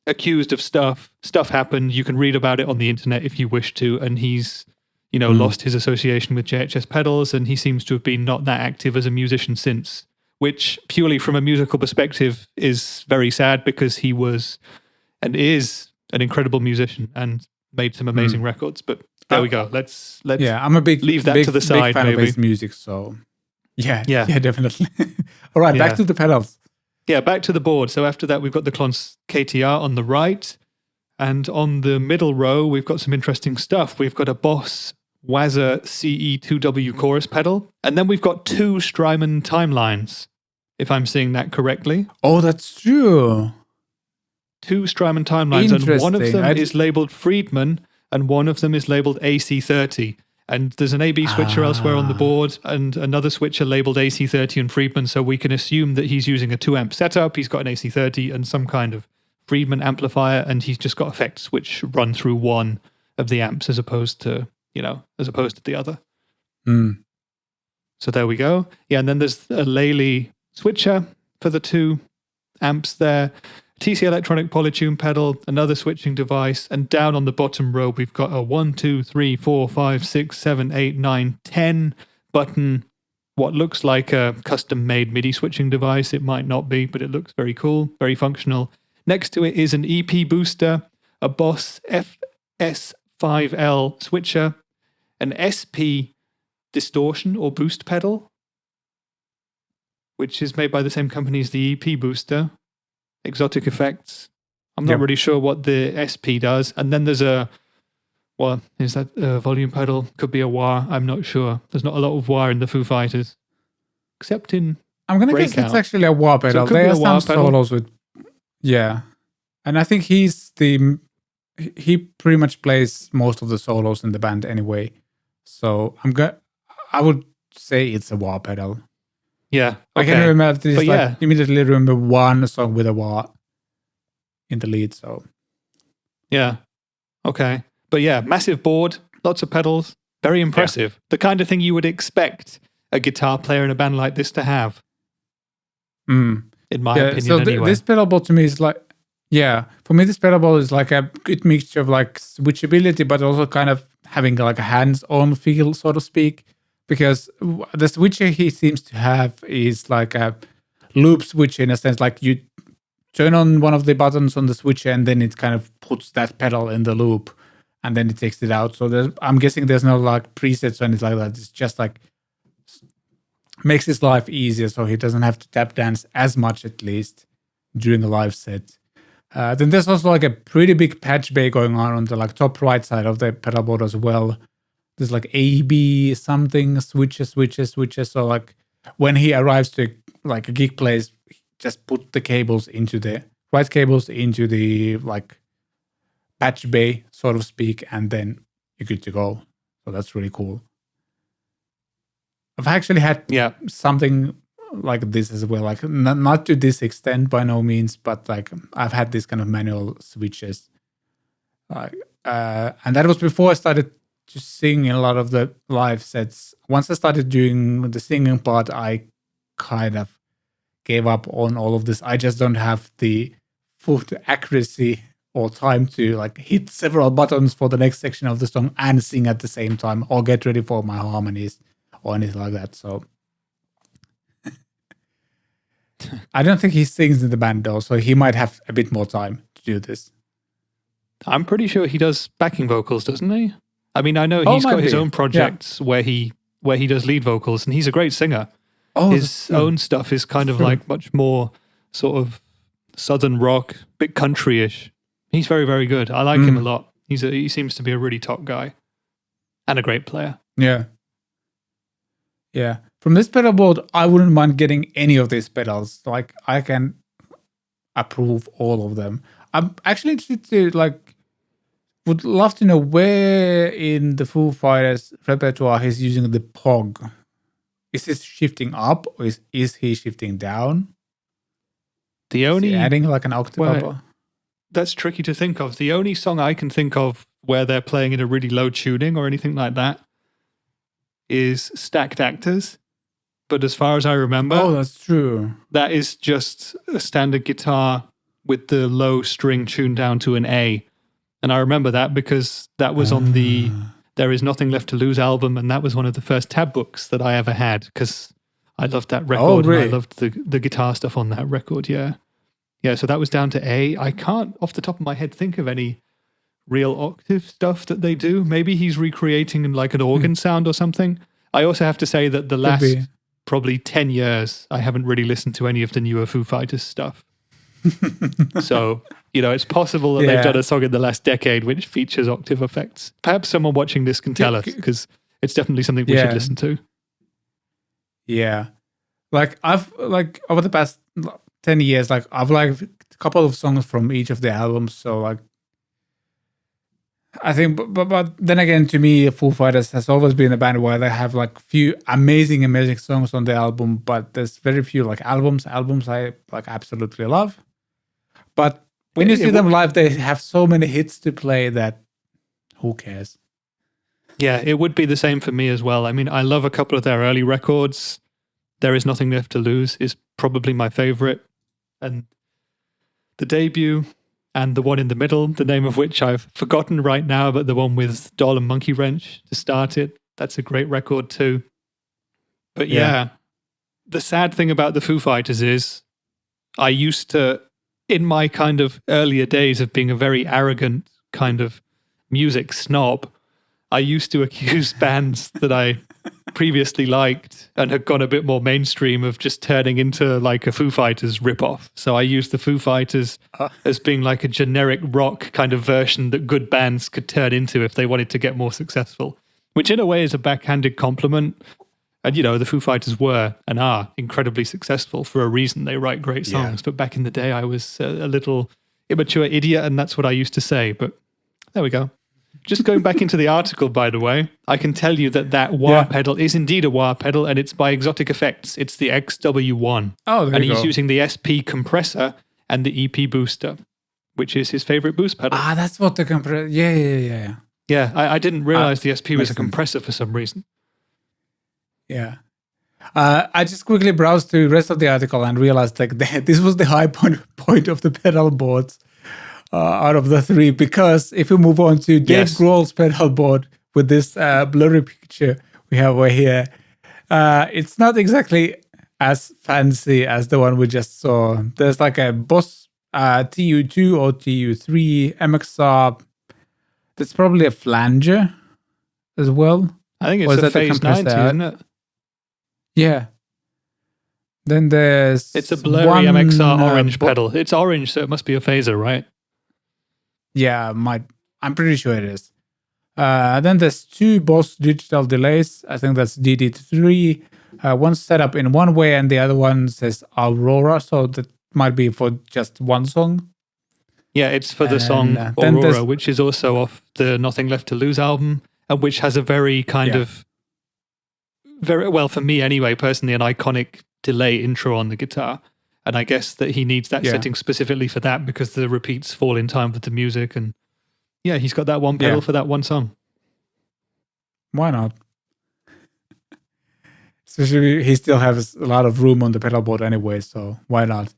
accused of stuff. Stuff happened. You can read about it on the internet if you wish to. And he's, lost his association with JHS pedals. And he seems to have been not that active as a musician since, which purely from a musical perspective is very sad because he was and is an incredible musician and made some amazing records, but there we go. Let's I'm a big leave that to the side. Big fan maybe of his music, so yeah, definitely. All right, back to the pedals. Yeah, back to the board. So after that, we've got the Klon KTR on the right, and on the middle row, we've got some interesting stuff. We've got a Boss Waza CE2W chorus pedal, and then we've got 2 Strymon timelines, if I'm seeing that correctly. Oh, that's true. 2 Strymon timelines, and one of them is labeled Friedman, and one of them is labeled AC30. And there's an AB switcher elsewhere on the board, and another switcher labeled AC30 and Friedman, so we can assume that he's using a 2-amp setup, he's got an AC30 and some kind of Friedman amplifier, and he's just got effects which run through one of the amps as opposed to the other. So there we go. Yeah, and then there's a Lely switcher for the 2 amps there. TC Electronic Polytune pedal, another switching device, and down on the bottom row we've got a 1, 2, 3, 4, 5, 6, 7, 8, 9, 10 button what looks like a custom-made MIDI switching device. It might not be, but it looks very cool, very functional. Next to it is an EP booster, a Boss FS5L switcher, an SP distortion or boost pedal, which is made by the same company as the EP booster, Exotic Effects. I'm not really sure what the SP does. And then there's is that a volume pedal? Could be a wah. I'm not sure. There's not a lot of wah in the Foo Fighters, except in I'm going to guess it's actually a wah pedal. There are some solos with, and I think he pretty much plays most of the solos in the band anyway. So I would say it's a wah pedal. Yeah, I can remember immediately remember one song with a wah in the lead. So yeah, okay, but yeah, massive board, lots of pedals, very impressive. Yeah. The kind of thing you would expect a guitar player in a band like this to have. In my opinion, so anyway. This pedal board to me is like, for me this pedal board is like a good mixture of like switchability, but also kind of having like a hands-on feel, so to speak. Because the switcher he seems to have is like a loop switch in a sense, like you turn on one of the buttons on the switcher and then it kind of puts that pedal in the loop and then it takes it out. So I'm guessing there's no like presets or anything like that. It's just like makes his life easier so he doesn't have to tap dance as much, at least during a live set. Then there's also like a pretty big patch bay going on the like top right side of the pedal board as well. There's like A, B, something, switches. So like when he arrives to like a gig place, just put the cables into the like patch bay, so to speak, and then you're good to go. So that's really cool. I've actually had something like this as well, like not to this extent by no means, but like I've had this kind of manual switches. And that was before I started to sing in a lot of the live sets. Once I started doing the singing part, I kind of gave up on all of this. I just don't have the foot accuracy or time to like hit several buttons for the next section of the song and sing at the same time or get ready for my harmonies or anything like that. So I don't think he sings in the band though, so he might have a bit more time to do this. I'm pretty sure he does backing vocals, doesn't he? I mean, I know he's got his own projects where he does lead vocals, and he's a great singer. His own stuff is kind of like much more sort of southern rock, bit country-ish. He's very, very good. I like him a lot. He seems to be a really top guy and a great player. Yeah. From this pedal board, I wouldn't mind getting any of these pedals. Like I can approve all of them. I'm actually interested to would love to know where in the Foo Fighters repertoire he's using the POG. Is this shifting up or is he shifting down? Is he adding like an octave up? That's tricky to think of. The only song I can think of where they're playing in a really low tuning or anything like that is Stacked Actors. But as far as I remember, that's true. That is just a standard guitar with the low string tuned down to an A. And I remember that because that was on the There Is Nothing Left to Lose album, and that was one of the first tab books that I ever had because I loved that record and I loved the guitar stuff on that record, Yeah, so that was down to A. I can't, off the top of my head, think of any real octave stuff that they do. Maybe he's recreating like an organ sound or something. I also have to say that the last probably 10 years, I haven't really listened to any of the newer Foo Fighters stuff. So, it's possible that they've done a song in the last decade which features octave effects. Perhaps someone watching this can tell us, because it's definitely something we should listen to. Yeah. I've over the past 10 years, I've liked a couple of songs from each of the albums. So I think, but then again, to me, Foo Fighters has always been a band where they have few amazing songs on the album, but there's very few albums I absolutely love. But when you see them live, they have so many hits to play that who cares? Yeah, it would be the same for me as well. I mean, I love a couple of their early records. There Is Nothing Left to Lose is probably my favorite. And the debut and the one in the middle, the name of which I've forgotten right now, but the one with Doll and Monkey Wrench to start it, that's a great record too. But yeah, the sad thing about the Foo Fighters is I used to, in my kind of earlier days of being a very arrogant kind of music snob, I used to accuse bands that I previously liked and had gone a bit more mainstream of just turning into like a Foo Fighters ripoff. So I used the Foo Fighters as being like a generic rock kind of version that good bands could turn into if they wanted to get more successful, which in a way is a backhanded compliment. And, the Foo Fighters were and are incredibly successful for a reason. They write great songs. But back in the day, I was a little immature idiot, and that's what I used to say. But there we go. Just going back into the article, by the way, I can tell you that wah pedal is indeed a wah pedal, and it's by Exotic Effects. It's the XW1. Oh, there and you he's go. using the SP compressor and the EP booster, which is his favorite boost pedal. Ah, that's what the compressor... Yeah. Yeah, I didn't realize the SP was a compressor for some reason. Yeah. I just quickly browsed through the rest of the article and realized like this was the high point of the pedal boards out of the three, because if we move on to Dave Grohl's pedal board with this blurry picture we have over here, it's not exactly as fancy as the one we just saw. There's like a Boss TU2 or TU3 MXR. That's probably a flanger as well. I think it's a Phase 90, isn't it? Yeah. Then it's a blurry MXR orange pedal. It's orange, so it must be a phaser, right? Yeah, I'm pretty sure it is. Then there's two Boss digital delays. I think that's DD3. One's set up in one way and the other one says Aurora, so that might be for just one song. Yeah, it's for the song Aurora, which is also off the Nothing Left to Lose album, and which has a very kind of, very well, for me anyway, personally, an iconic delay intro on the guitar. And I guess that he needs that setting specifically for that because the repeats fall in time with the music. And yeah, he's got that one pedal for that one song. Why not? Especially he still has a lot of room on the pedal board anyway, so why not?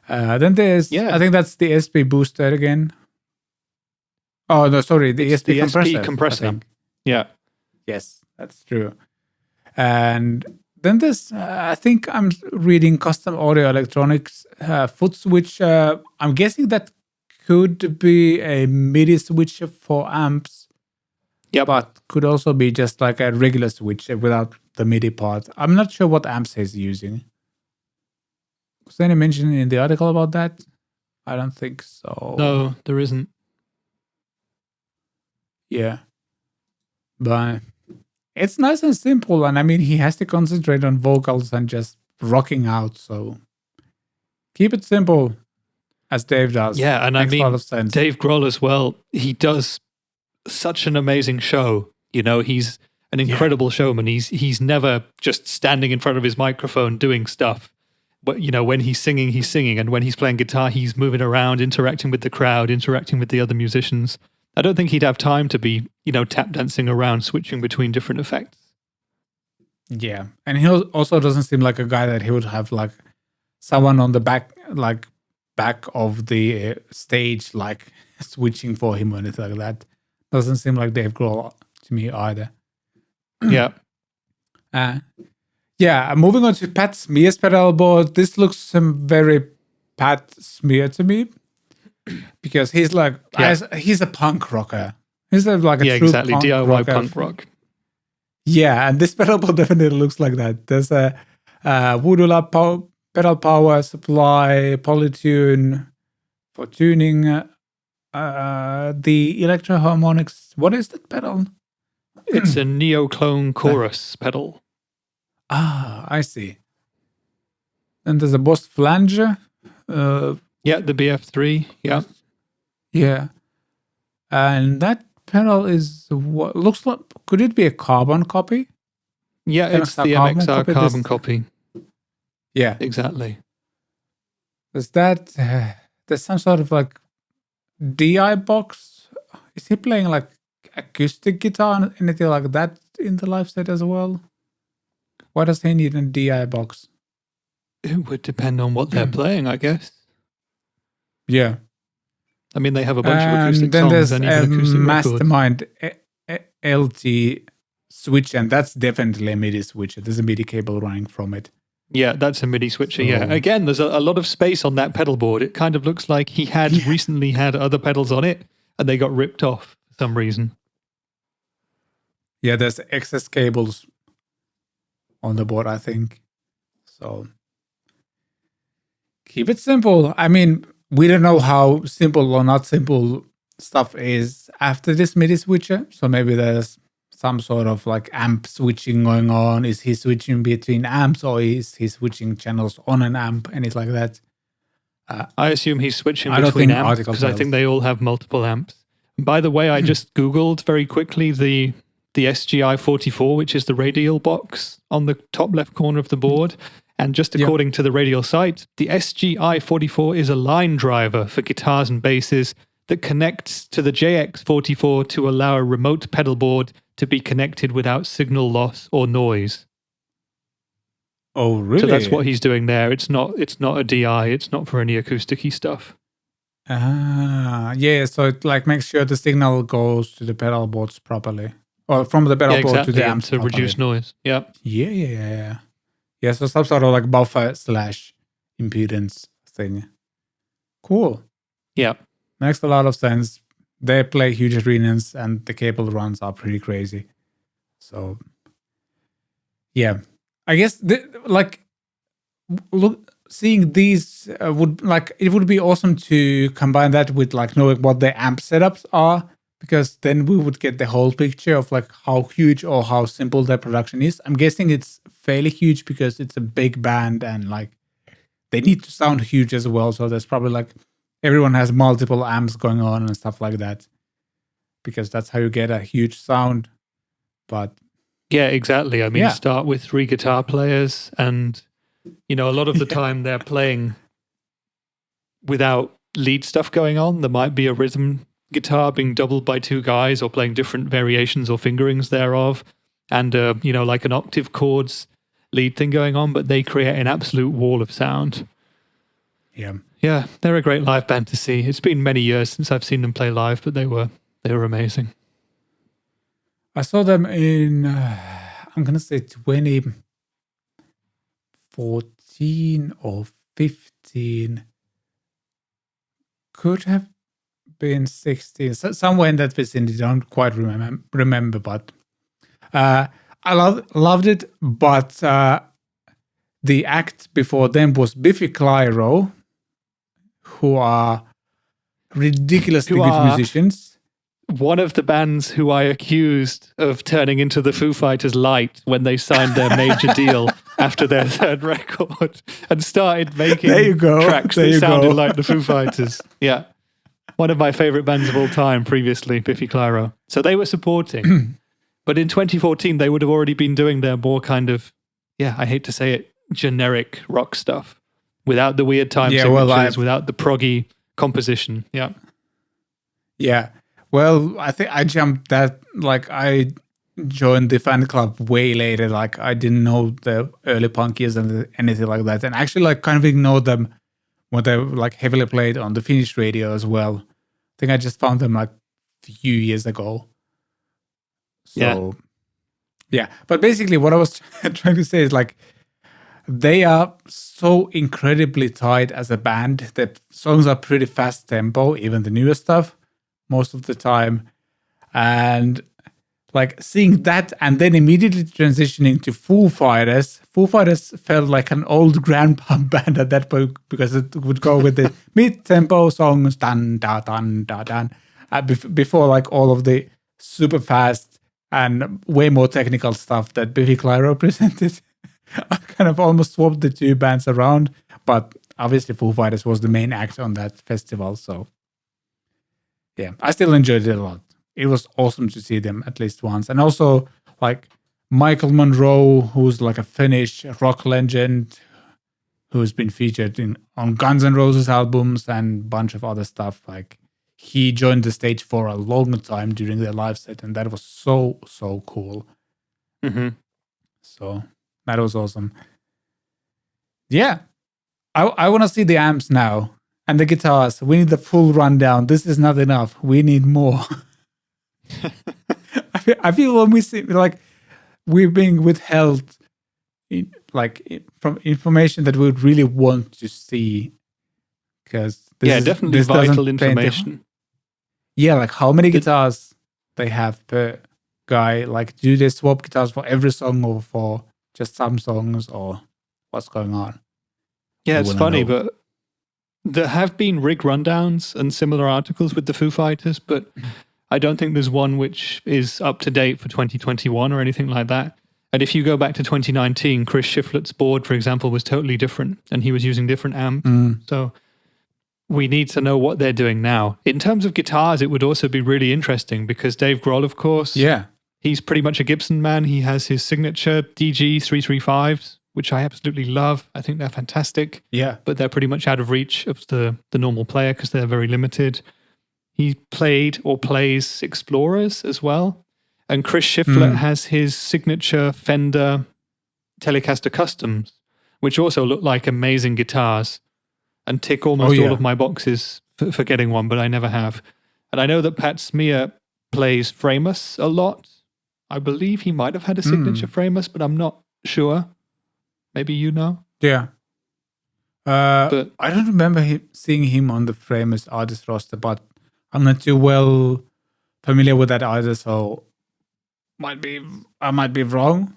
Then there's, I think that's the SP booster again. Oh, no, sorry, the ESP compressor. Yeah. Yes, that's true. And then there's, I think I'm reading custom audio electronics foot switch. I'm guessing that could be a MIDI switch for amps. Yeah, but could also be just like a regular switch without the MIDI part. I'm not sure what amps he's using. Was there any mention in the article about that? I don't think so. No, there isn't. Yeah. But it's nice and simple. And I mean, he has to concentrate on vocals and just rocking out. So keep it simple, as Dave does. Yeah, and Makes I mean, a lot of sense. Dave Grohl as well, he does such an amazing show. You know, he's an incredible showman. He's never just standing in front of his microphone doing stuff. But, you know, when he's singing. And when he's playing guitar, he's moving around, interacting with the crowd, interacting with the other musicians. I don't think he'd have time to be, you know, tap dancing around, switching between different effects. Yeah. And he also doesn't seem like a guy that he would have like someone on the back of the stage, like switching for him or anything like that. Doesn't seem like Dave Grohl to me either. Yeah. Moving on to Pat Smear's pedal board. This looks very Pat Smear to me because he's like he's a punk rocker. He's like a true punk DIY rocker. punk rock. Yeah, and this pedal board definitely looks like that. There's a Voodoo Lab pedal power supply, Polytune for tuning. The Electro Harmonics. What is that pedal? It's a Neo-Clone chorus pedal. Ah, I see. And there's a Boss flanger. The BF3. Yeah. Yeah. And that pedal is what looks like. Could it be a carbon copy? Yeah, it's the MXR carbon copy. Yeah, exactly. Is that there's some sort of like DI box? Is he playing like acoustic guitar or anything like that in the live set as well? Why does he need a DI box? It would depend on what they're playing, I guess. Yeah. I mean, they have a bunch of And acoustic then songs there's and even acoustic Mastermind LT switch, and that's definitely a MIDI switcher. There's a MIDI cable running from it. Yeah, that's a MIDI switcher. Yeah, again, there's a lot of space on that pedal board. It kind of looks like he had recently had other pedals on it, and they got ripped off for some reason. Yeah, there's excess cables on the board, I think. So keep it simple. I mean, we don't know how simple or not simple stuff is after this MIDI switcher. So maybe there's some sort of like amp switching going on. Is he switching between amps, or is he switching channels on an amp? Anything like that. I assume he's switching between amps because I think they all have multiple amps. By the way, I just Googled very quickly the SGI 44, which is the radial box on the top left corner of the board. And just according to the radial site, the SGI 44 is a line driver for guitars and basses that connects to the JX 44 to allow a remote pedal board to be connected without signal loss or noise. Oh, really? So that's what he's doing there. It's not a DI. It's not for any acousticy stuff. Yeah. So it like makes sure the signal goes to the pedal boards properly, or from the pedal board to the amps to properly. Reduce noise. Yeah. Yeah. Yeah. So some sort of like buffer / impedance thing. Cool. Yeah. Makes a lot of sense. They play huge arenas, and the cable runs are pretty crazy. So, yeah, I guess seeing these it would be awesome to combine that with like knowing what the amp setups are, because then we would get the whole picture of like how huge or how simple their production is. I'm guessing it's fairly huge because it's a big band, and like they need to sound huge as well. So there's probably like everyone has multiple amps going on and stuff like that, because that's how you get a huge sound. But yeah, exactly. I mean, start with 3 guitar players, and a lot of the time they're playing without lead stuff going on. There might be a rhythm guitar being doubled by 2 guys, or playing different variations or fingerings thereof, and like an octave chords lead thing going on, but they create an absolute wall of sound. Yeah, they're a great live band to see. It's been many years since I've seen them play live, but they were amazing. I saw them in I'm gonna say 2014 or 15. Could have been 16. Somewhere in that vicinity. Don't quite remember, but I loved it. But the act before them was Biffy Clyro, who are ridiculously good musicians. One of the bands who I accused of turning into the Foo Fighters light when they signed their major deal after their 3rd record and started making tracks that sounded like the Foo Fighters. Yeah. One of my favorite bands of all time previously, Biffy Clyro. So they were supporting. But in 2014, they would have already been doing their more kind of, I hate to say it, generic rock stuff. Without the weird time signatures, without the proggy composition. Yeah. Yeah. Well, I think I jumped that, like I joined the fan club way later. Like I didn't know the early punk years and anything like that. And actually like kind of ignored them when they like heavily played on the Finnish radio as well. I think I just found them like a few years ago. So, yeah. But basically what I was trying to say is like, they are so incredibly tight as a band. The songs are pretty fast tempo, even the newer stuff, most of the time. And like seeing that and then immediately transitioning to Foo Fighters. Foo Fighters felt like an old grandpa band at that point, because it would go with the mid-tempo songs, dun, da, dun, da, dun, before like all of the super fast and way more technical stuff that Biffy Clyro presented. I kind of almost swapped the 2 bands around, but obviously Foo Fighters was the main act on that festival. So yeah, I still enjoyed it a lot. It was awesome to see them at least once. And also like Michael Monroe, who's like a Finnish rock legend who's been featured on Guns N' Roses albums and a bunch of other stuff. Like he joined the stage for a long time during their live set, and that was so cool. Mm-hmm. So that was awesome. Yeah. I want to see the amps now and the guitars. We need the full rundown. This is not enough. We need more. I feel when we see like we're being withheld from information that we would really want to see, because definitely this vital doesn't paint information. like how many guitars they have per guy. Like, do they swap guitars for every song or for just some songs, or what's going on? Yeah, it's funny, but there have been rig rundowns and similar articles with the Foo Fighters, but I don't think there's one which is up to date for 2021 or anything like that. And if you go back to 2019, Chris Shiflett's board, for example, was totally different, and he was using different amps. So we need to know what they're doing now. In terms of guitars, it would also be really interesting because Dave Grohl, of course, he's pretty much a Gibson man. He has his signature DG 335s, which I absolutely love. I think they're fantastic. Yeah. But they're pretty much out of reach of the normal player because they're very limited. He played or plays Explorers as well. And Chris Shiflett has his signature Fender Telecaster Customs, which also look like amazing guitars and tick almost all of my boxes for getting one, but I never have. And I know that Pat Smear plays Framus a lot. I believe he might have had a signature Framus, but I'm not sure. Maybe you know? Yeah. But I don't remember seeing him on the Framus artist roster, but I'm not too well familiar with that either, so I might be wrong.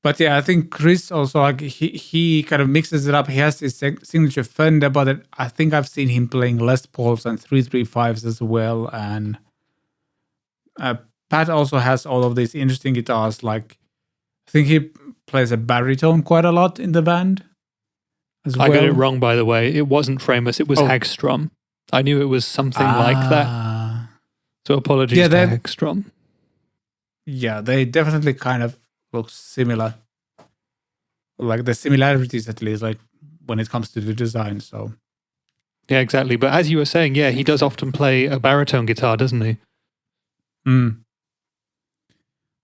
But yeah, I think Chris also, like, he kind of mixes it up. He has his signature Fender, but I think I've seen him playing Les Pauls and 335s as well. And Pat also has all of these interesting guitars. Like, I think he plays a baritone quite a lot in the band as well. I got it wrong, by the way. It wasn't Framus, it was Hagstrom. I knew it was something like that. So apologies to Hagstrom. Yeah, they definitely kind of look similar. Like the similarities, at least, like when it comes to the design. So yeah, exactly. But as you were saying, yeah, he does often play a baritone guitar, doesn't he?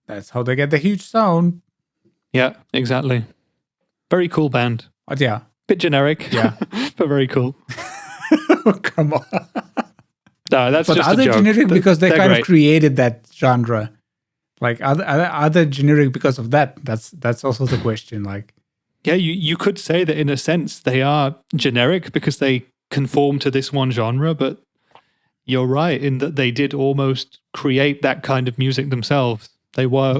That's how they get the huge sound. Yeah, exactly. Very cool band. But yeah. Bit generic. Yeah. But very cool. Oh, come on. No, that's just a joke. Are they generic because they kind great. of created that genre? Like, are they generic because of that? That's also the question. Like, yeah, you could say that in a sense they are generic because they conform to this one genre, but you're right in that they did almost create that kind of music themselves. They were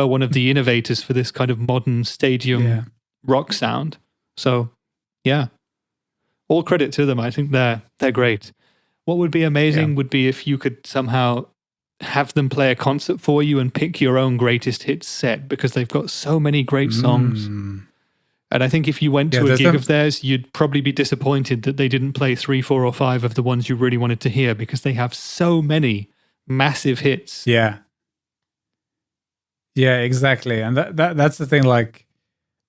one of the innovators for this kind of modern stadium rock sound. So, yeah, all credit to them. I think they're great. What would be amazing would be if you could somehow have them play a concert for you and pick your own greatest hits set, because they've got so many great songs. And I think if you went to a gig of theirs, you'd probably be disappointed that they didn't play 3, 4, or 5 of the ones you really wanted to hear, because they have so many massive hits. Yeah, exactly. And that's the thing. Like,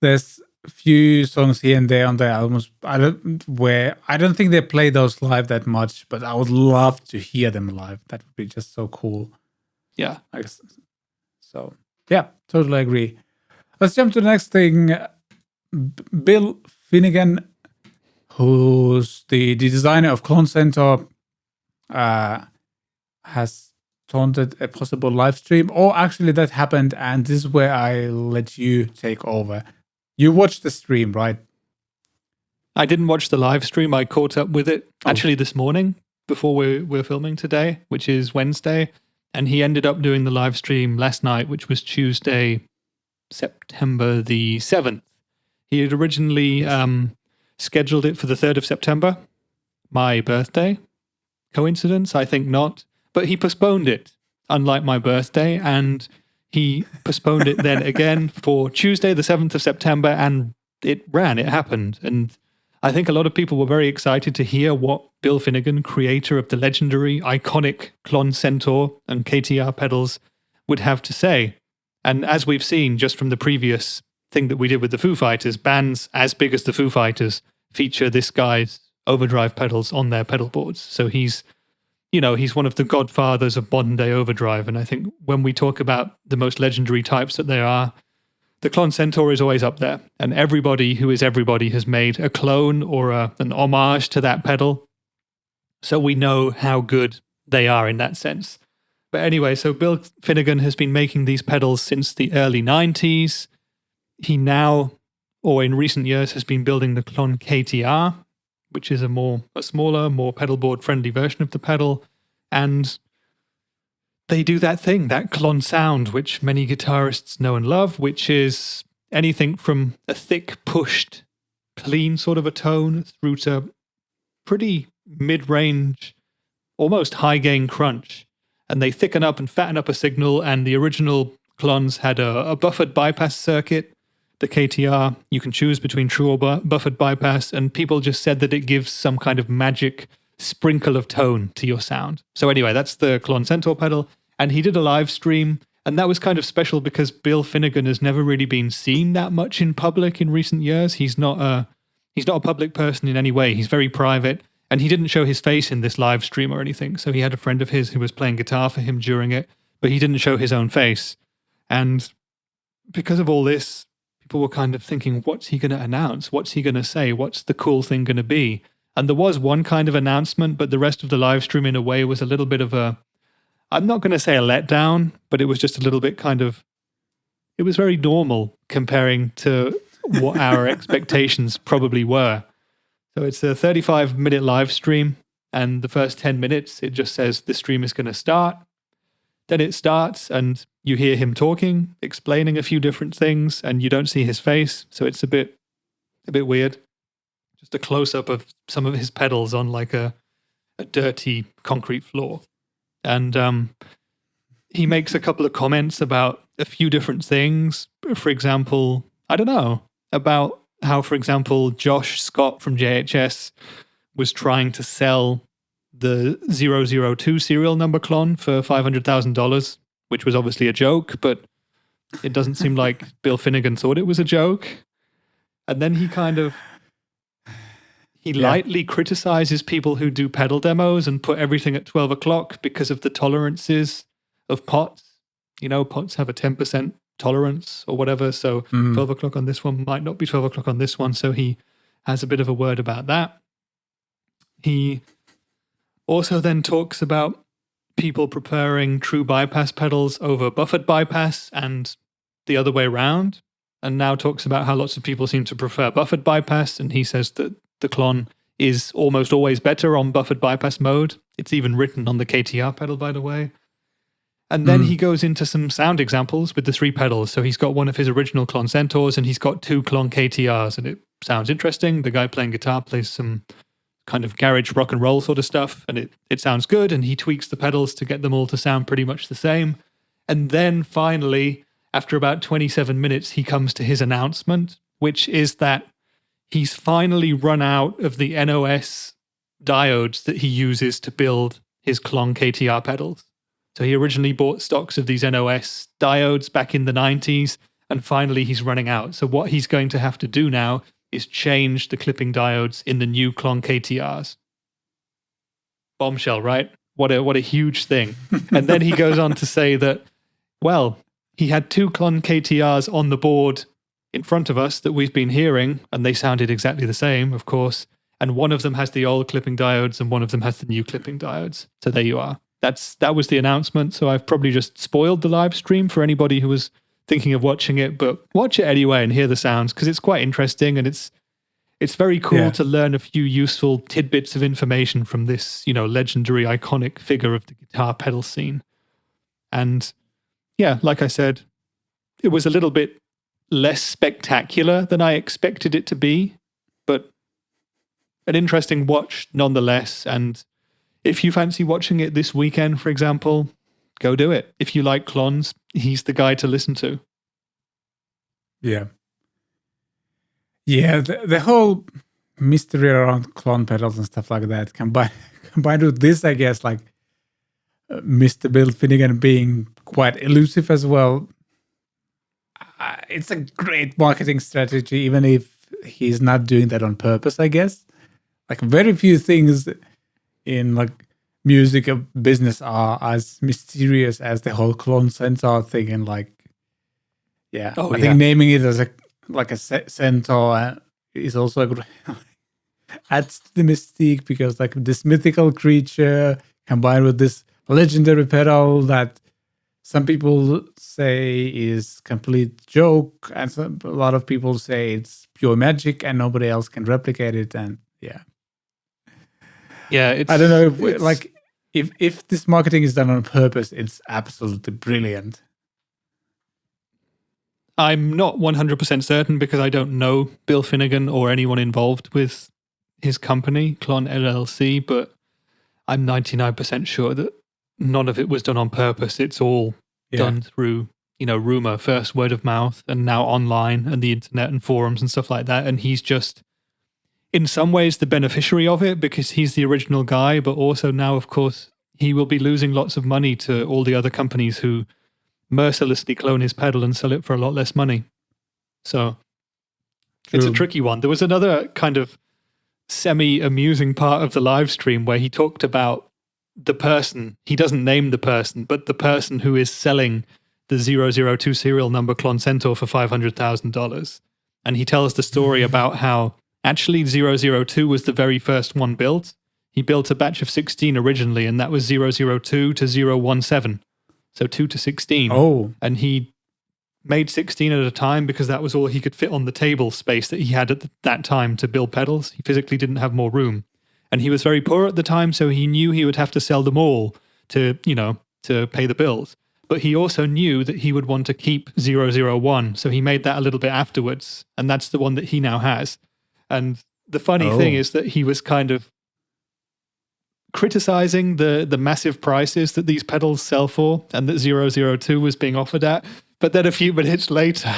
there's a few songs here and there on their albums. I don't think they play those live that much, but I would love to hear them live. That would be just so cool. Yeah. So yeah, totally agree. Let's jump to the next thing. Bill Finnegan, who's the designer of Klon Centaur, has taunted a possible live stream. Or actually, that happened, and this is where I let you take over. You watched the stream, right? I didn't watch the live stream. I caught up with it actually this morning before we're filming today, which is Wednesday. And he ended up doing the live stream last night, which was Tuesday, September the 7th. He had originally scheduled it for the 3rd of September, my birthday. Coincidence? I think not. But he postponed it, unlike my birthday, and he postponed it then again for Tuesday, the 7th of September, and it happened. And I think a lot of people were very excited to hear what Bill Finnegan, creator of the legendary, iconic Klon Centaur and KTR pedals, would have to say. And as we've seen just from the previous thing that we did with the Foo Fighters, bands as big as the Foo Fighters feature this guy's overdrive pedals on their pedal boards. So he's one of the godfathers of modern day overdrive. And I think when we talk about the most legendary types that there are, the Klon Centaur is always up there. And everybody who is everybody has made a clone or an homage to that pedal. So we know how good they are in that sense. But anyway, so Bill Finnegan has been making these pedals since the early 90s. He now, or in recent years, has been building the Klon KTR, which is a smaller, more pedalboard friendly version of the pedal. And they do that thing, that Klon sound, which many guitarists know and love, which is anything from a thick, pushed, clean sort of a tone through to pretty mid-range, almost high-gain crunch. And they thicken up and fatten up a signal, and the original Klons had a buffered bypass circuit. The KTR, you can choose between true or buffered bypass, and people just said that it gives some kind of magic sprinkle of tone to your sound. So anyway, that's the Klon Centaur pedal, and he did a live stream, and that was kind of special because Bill Finnegan has never really been seen that much in public in recent years. He's not a public person in any way. He's very private, and he didn't show his face in this live stream or anything. So he had a friend of his who was playing guitar for him during it, but he didn't show his own face. And because of all this, people were kind of thinking, what's he going to announce? What's he going to say? What's the cool thing going to be? And there was one kind of announcement, but the rest of the live stream in a way was a little bit of a, I'm not going to say a letdown, but it was just a little bit it was very normal comparing to what our expectations probably were. So it's a 35-minute live stream, and the first 10 minutes, it just says the stream is going to start. Then it starts, and you hear him talking, explaining a few different things, and you don't see his face, so it's a bit weird. Just a close-up of some of his pedals on like a dirty concrete floor. And he makes a couple of comments about a few different things. For example, I don't know, about how, for example, Josh Scott from JHS was trying to sell the 002 serial number Klon for $500,000, which was obviously a joke, but it doesn't seem like Bill Finnegan thought it was a joke. And then he lightly criticizes people who do pedal demos and put everything at 12 o'clock because of the tolerances of pots. You know, pots have a 10% tolerance or whatever, so 12 o'clock on this one might not be 12 o'clock on this one, so he has a bit of a word about that. He also then talks about people preferring true bypass pedals over buffered bypass and the other way around, and now talks about how lots of people seem to prefer buffered bypass, and he says that the Klon is almost always better on buffered bypass mode. It's even written on the KTR pedal, by the way. And then he goes into some sound examples with the three pedals. So he's got one of his original Klon Centaurs and he's got two Klon KTRs, and it sounds interesting. The guy playing guitar plays some kind of garage rock and roll sort of stuff, and it sounds good, and he tweaks the pedals to get them all to sound pretty much the same. And then finally, after about 27 minutes, he comes to his announcement, which is that he's finally run out of the NOS diodes that he uses to build his Klon KTR pedals. So he originally bought stocks of these NOS diodes back in the 90s, and finally he's running out. So what he's going to have to do now is change the clipping diodes in the new Klon KTRs. Bombshell, right? What a huge thing. And then he goes on to say that, well, he had two Klon KTRs on the board in front of us that we've been hearing, and they sounded exactly the same, of course. And one of them has the old clipping diodes and one of them has the new clipping diodes. So there you are. That was the announcement. So I've probably just spoiled the live stream for anybody who was thinking of watching it, but watch it anyway and hear the sounds because it's quite interesting, and it's very cool to learn a few useful tidbits of information from this, legendary, iconic figure of the guitar pedal scene. And yeah, like I said, it was a little bit less spectacular than I expected it to be, but an interesting watch nonetheless. And if you fancy watching it this weekend, for example, go do it. If you like Klons, he's the guy to listen to. Yeah. Yeah, the whole mystery around Klon pedals and stuff like that, combined with this, I guess, like Mr. Bill Finnegan being quite elusive as well. It's a great marketing strategy, even if he's not doing that on purpose, I guess. Like, very few things in like music or business are as mysterious as the whole Klon Centaur thing, and like, I think naming it as a centaur is also a good adds to the mystique, because like this mythical creature combined with this legendary pedal that some people say is complete joke, and a lot of people say it's pure magic and nobody else can replicate it. And yeah, it's, I don't know if this marketing is done on purpose, it's absolutely brilliant. I'm not 100% certain because I don't know Bill Finnegan or anyone involved with his company, Klon LLC, but I'm 99% sure that none of it was done on purpose. It's all done through, rumor, first word of mouth, and now online and the internet and forums and stuff like that. And he's just, in some ways, the beneficiary of it because he's the original guy, but also now, of course, he will be losing lots of money to all the other companies who mercilessly clone his pedal and sell it for a lot less money. So It's a tricky one. There was another kind of semi-amusing part of the live stream where he talked about the person. He doesn't name the person, but the person who is selling the 002 serial number Klon Centaur for $500,000. And he tells the story about how actually 002 was the very first one built. He built a batch of 16 originally, and that was 002 to 017. So 2 to 16. Oh. And he made 16 at a time because that was all he could fit on the table space that he had at that time to build pedals. He physically didn't have more room. And he was very poor at the time, so he knew he would have to sell them all to pay the bills. But he also knew that he would want to keep 001, so he made that a little bit afterwards. And that's the one that he now has. And the funny thing is that he was kind of criticizing the massive prices that these pedals sell for and that 002 was being offered at. But then a few minutes later,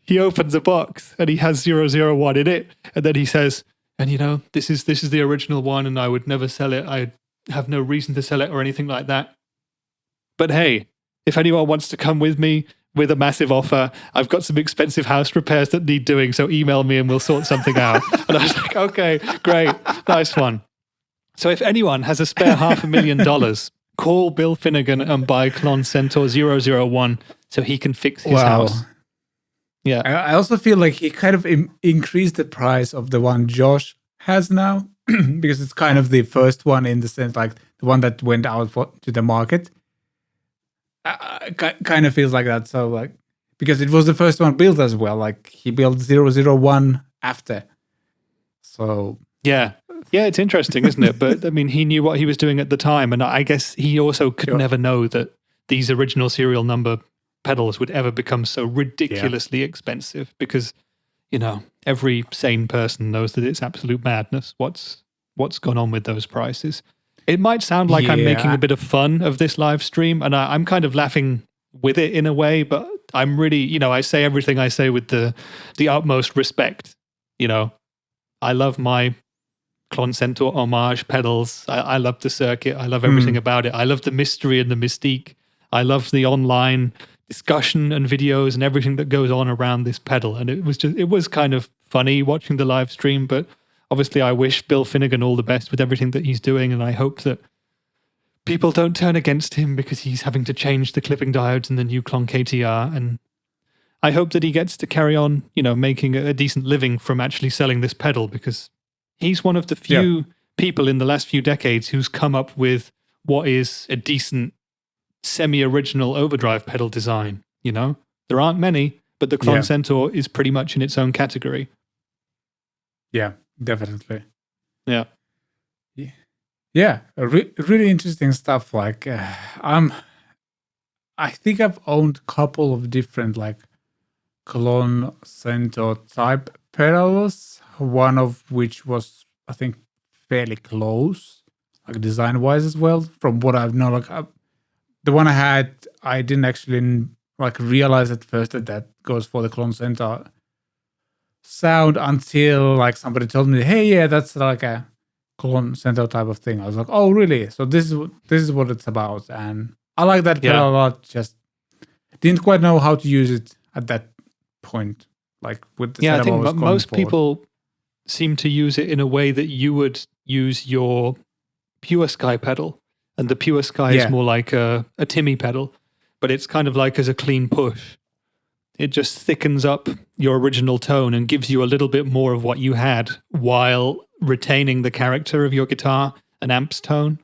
he opens a box and he has 001 in it. And then he says, and this is the original one and I would never sell it. I have no reason to sell it or anything like that. But hey, if anyone wants to come with me with a massive offer, I've got some expensive house repairs that need doing. So email me and we'll sort something out. And I was like, okay, great. Nice one. So if anyone has a spare $500,000, call Bill Finnegan and buy Klon Centaur 001 so he can fix his house. Yeah. I also feel like he kind of increased the price of the one Josh has now because it's kind of the first one in the sense, like the one that went out to the market. Kind of feels like that. So like, because it was the first one built as well, like he built 001 after. So yeah, it's interesting, isn't it? But I mean, he knew what he was doing at the time. And I guess he also could never know that these original serial number pedals would ever become so ridiculously expensive because, every sane person knows that it's absolute madness. What's gone on with those prices? It might sound like I'm making a bit of fun of this live stream, and I'm kind of laughing with it in a way, but I'm really, I say everything I say with the utmost respect. I love my Klon Centaur homage pedals. I love the circuit. I love everything about it. I love the mystery and the mystique. I love the online discussion and videos and everything that goes on around this pedal. And it was kind of funny watching the live stream, but obviously I wish Bill Finnegan all the best with everything that he's doing. And I hope that people don't turn against him because he's having to change the clipping diodes in the new Klon KTR. And I hope that he gets to carry on, making a decent living from actually selling this pedal because he's one of the few people in the last few decades who's come up with what is a decent semi-original overdrive pedal design. There aren't many, but the Klon Centaur is pretty much in its own category. Yeah, definitely. Yeah. Yeah, really interesting stuff. Like, I think I've owned a couple of different like Klon Centaur type pedals. One of which was, I think, fairly close, like design-wise as well. From what I've known, like the one I had, I didn't actually like realize at first that goes for the Klon Centaur sound until like somebody told me, "Hey, yeah, that's like a Klon Centaur type of thing." I was like, "Oh, really? So this is what it's about." And I like that pedal a lot. Just didn't quite know how to use it at that point, like with the setup I think was going most for. people seem to use it in a way that you would use your Pure Sky pedal. And the Pure Sky is more like a Timmy pedal, but it's kind of like as a clean push. It just thickens up your original tone and gives you a little bit more of what you had while retaining the character of your guitar and amp's tone.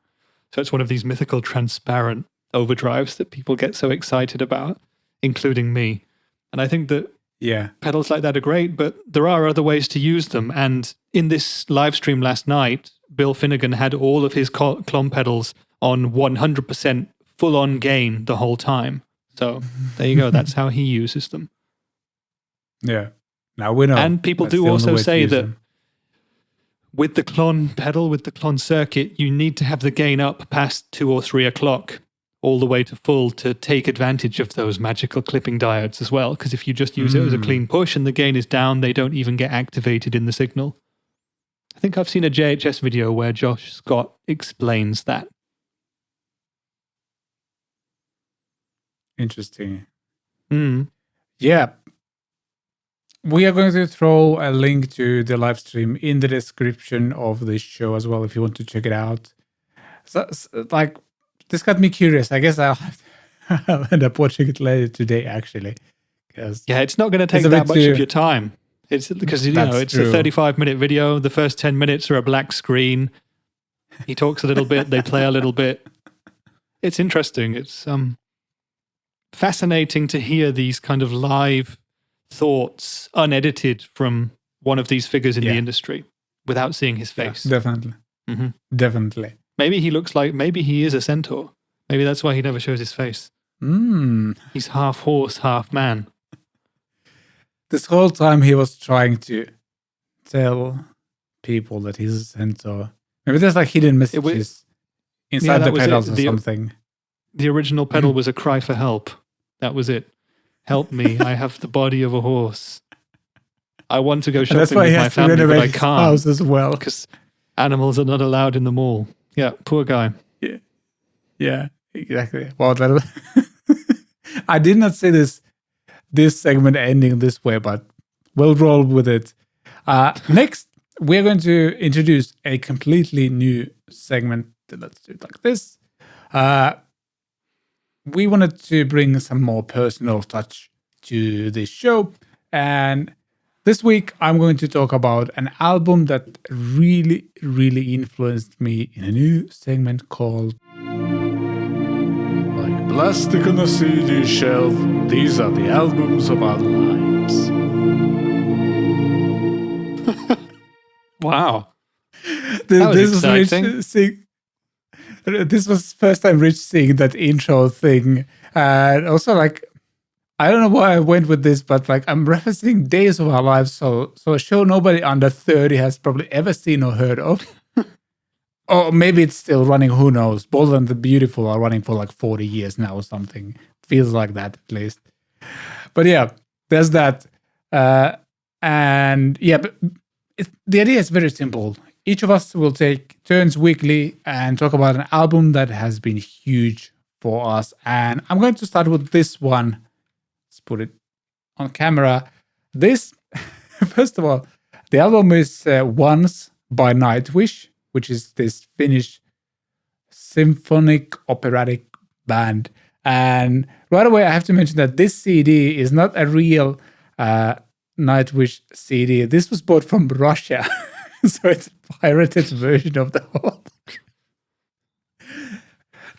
So it's one of these mythical transparent overdrives that people get so excited about, including me. And I think that Yeah. pedals like that are great, but there are other ways to use them. And in this live stream last night, Bill Finnegan had all of his Klon pedals on 100% full-on gain the whole time. So there you go. That's how he uses them. Yeah. Now we know. And people That's do the only also way to say use that them. with the Klon pedal, with the Klon circuit, you need to have the gain up past 2 or 3 o'clock all the way to full to take advantage of those magical clipping diodes as well. Because if you just use it as a clean push and the gain is down, they don't even get activated in the signal. I think I've seen a JHS video where Josh Scott explains that. Interesting. Mm. Yeah. We are going to throw a link to the live stream in the description of this show as well if you want to check it out. So, like, this got me curious. I guess I'll end up watching it later today, actually. Yeah, it's not going to take that much of your time. It's because it's true. a 35-minute video. The first 10 minutes are a black screen. He talks a little bit. They play a little bit. It's interesting. It's fascinating to hear these kind of live thoughts unedited from one of these figures in the industry without seeing his face. Yeah, definitely. Mm-hmm. Definitely. Maybe he is a centaur. Maybe that's why he never shows his face. He's half horse, half man. This whole time he was trying to tell people that he's a centaur. Maybe there's like hidden messages inside the pedals or something. The original pedal was a cry for help. That was it. Help me. I have the body of a horse. I want to go shopping with my family, but I can't. House as well. Because animals are not allowed in the mall. Yeah, poor guy. Yeah, exactly. Well, I did not see this segment ending this way, but we'll roll with it. Next, we're going to introduce a completely new segment. Let's do it like this. We wanted to bring some more personal touch to this show. And this week, I'm going to talk about an album that really, really influenced me in a new segment called Like Plastic on a CD Shelf, These Are the Albums of Our Lives. Wow. This was exciting. This was first time Rich seeing that intro thing. And also, like, I don't know why I went with this, but like I'm referencing Days of Our Lives, so a show nobody under 30 has probably ever seen or heard of. Or maybe it's still running, who knows. Bold and the Beautiful are running for like 40 years now or something. Feels like that at least. But yeah, there's that. And yeah, but the idea is very simple. Each of us will take turns weekly and talk about an album that has been huge for us. And I'm going to start with this one. Let's put it on camera. This, first of all, the album is Once by Nightwish, which is this Finnish symphonic operatic band. And right away, I have to mention that this CD is not a real Nightwish CD. This was bought from Russia. So it's a pirated version of the whole.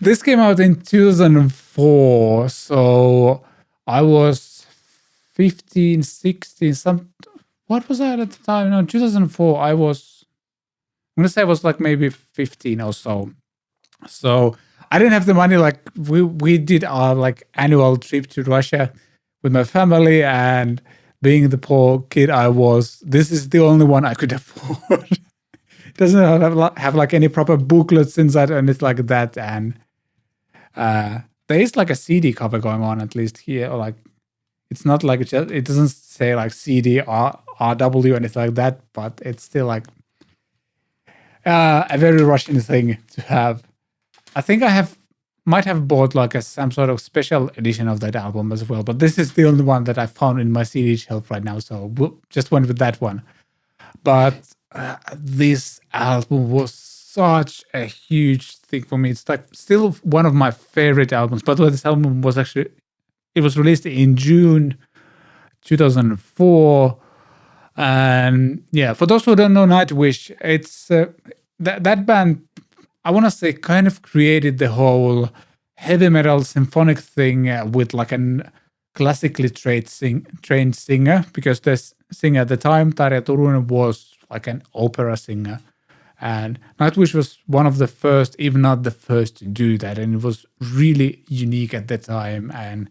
This came out in 2004. So I was 15, 16, what was I at the time? No, 2004, I'm going to say I was like maybe 15 or so. So I didn't have the money. Like we did our like annual trip to Russia with my family, and being the poor kid I was, this is the only one I could afford. It doesn't have like any proper booklets inside and it's like that. And there is like a CD cover going on, at least here. Or like, it's not like it doesn't say like CD RW and it's like that, but it's still like a very Russian thing to have. I think I might have bought like some sort of special edition of that album as well, but this is the only one that I found in my CD shelf right now, so we'll just went with that one. But this album was such a huge thing for me. It's like still one of my favorite albums. By the way, this album was released in June 2004. And yeah, for those who don't know Nightwish, it's that band. I want to say, kind of created the whole heavy metal symphonic thing with like an classically trained singer, because this singer at the time, Tarja Turunen, was like an opera singer. And Nightwish was one of the first, if not the first, to do that. And it was really unique at the time. And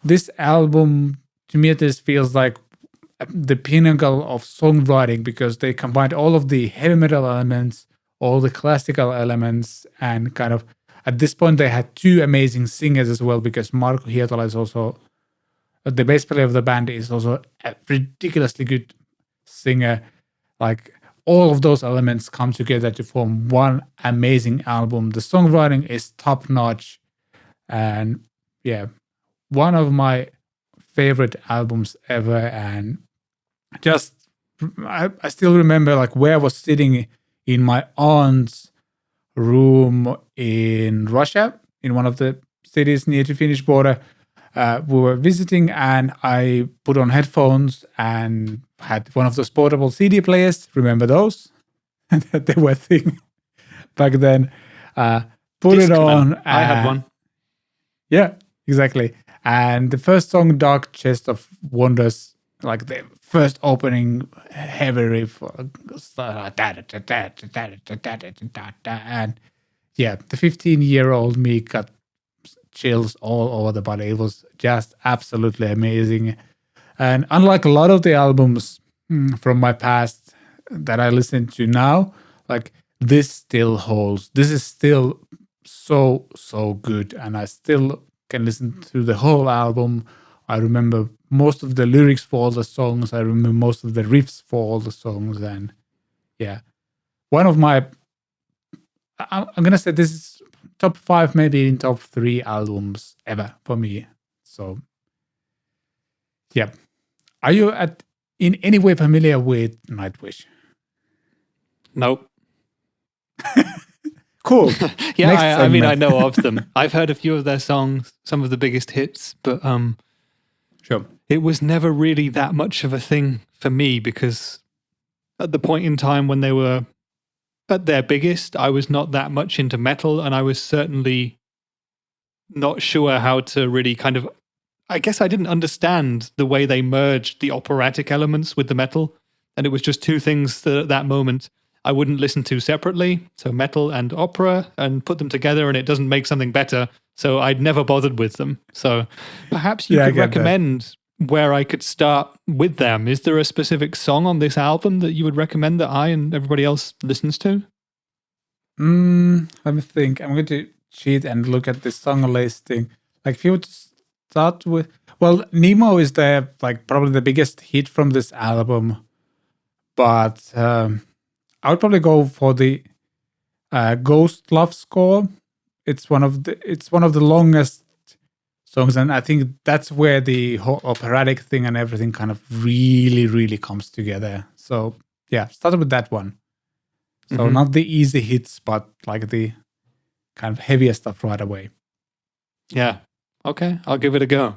this album, to me, this feels like the pinnacle of songwriting, because they combined all of the heavy metal elements, all the classical elements, and kind of at this point they had two amazing singers as well, because Marko Hietala is also the bass player of the band, is also a ridiculously good singer. Like all of those elements come together to form one amazing album. The songwriting is top notch, and yeah, one of my favorite albums ever. And just I still remember like where I was sitting in my aunt's room in Russia, in one of the cities near to Finnish border. We were visiting, and I put on headphones and had one of those portable CD players. Remember those? They were a thing back then. Put Discman. it on. I had one. Yeah, exactly. And the first song, Dark Chest of Wonders, like the first opening heavy riff, and yeah, the 15-year-old me got chills all over the body. It was just absolutely amazing. And unlike a lot of the albums from my past that I listen to now, like this still holds. This is still so good, and I still can listen to the whole album. I remember most of the lyrics for all the songs. I remember most of the riffs for all the songs. And yeah, one of my, I'm gonna say this is top 5, maybe in top 3 albums ever for me. So yeah, are you in any way familiar with Nightwish? Nope. Cool. Yeah, I mean, I know of them. I've heard a few of their songs, some of the biggest hits, but sure. It was never really that much of a thing for me, because at the point in time when they were at their biggest, I was not that much into metal, and I was certainly not sure how to really kind of, I guess I didn't understand the way they merged the operatic elements with the metal, and it was just two things that at that moment I wouldn't listen to separately, so metal and opera, and put them together and it doesn't make something better, so I'd never bothered with them. So perhaps you could recommend where I could start with them. Is there a specific song on this album that you would recommend that I and everybody else listens to? Let me think. I'm going to cheat and look at the song listing. Like if you would start with, well, Nemo is the like probably the biggest hit from this album, but I would probably go for the Ghost Love score. It's one of the longest songs, and I think that's where the whole operatic thing and everything kind of really comes together. So yeah, start with that one. So not the easy hits, but like the kind of heavier stuff right away. Yeah. Okay, I'll give it a go.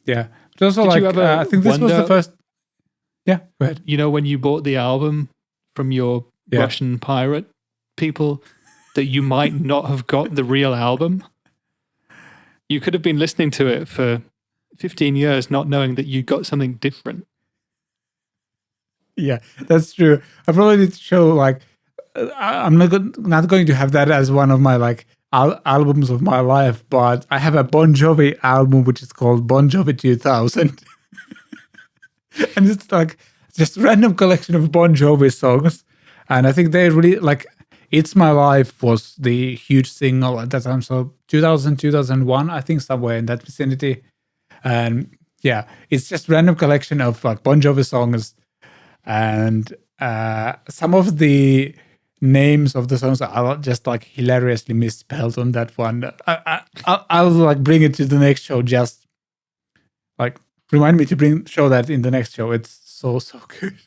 Yeah. But also, like, I think this was the first. Yeah, go ahead. You know, when you bought the album from your Russian pirate people, that you might not have got the real album? You could have been listening to it for 15 years not knowing that you got something different. Yeah, that's true. I probably need to show, like, I'm not going to have that as one of my, like, albums of my life, but I have a Bon Jovi album which is called Bon Jovi 2000. And it's like just random collection of Bon Jovi songs. And I think they really, like, It's My Life was the huge single at that time. So 2000, 2001, I think somewhere in that vicinity. And yeah, it's just random collection of like Bon Jovi songs. And some of the names of the songs are just like hilariously misspelled on that one. I'll like bring it to the next show. Just like remind me to show that in the next show. It's so good.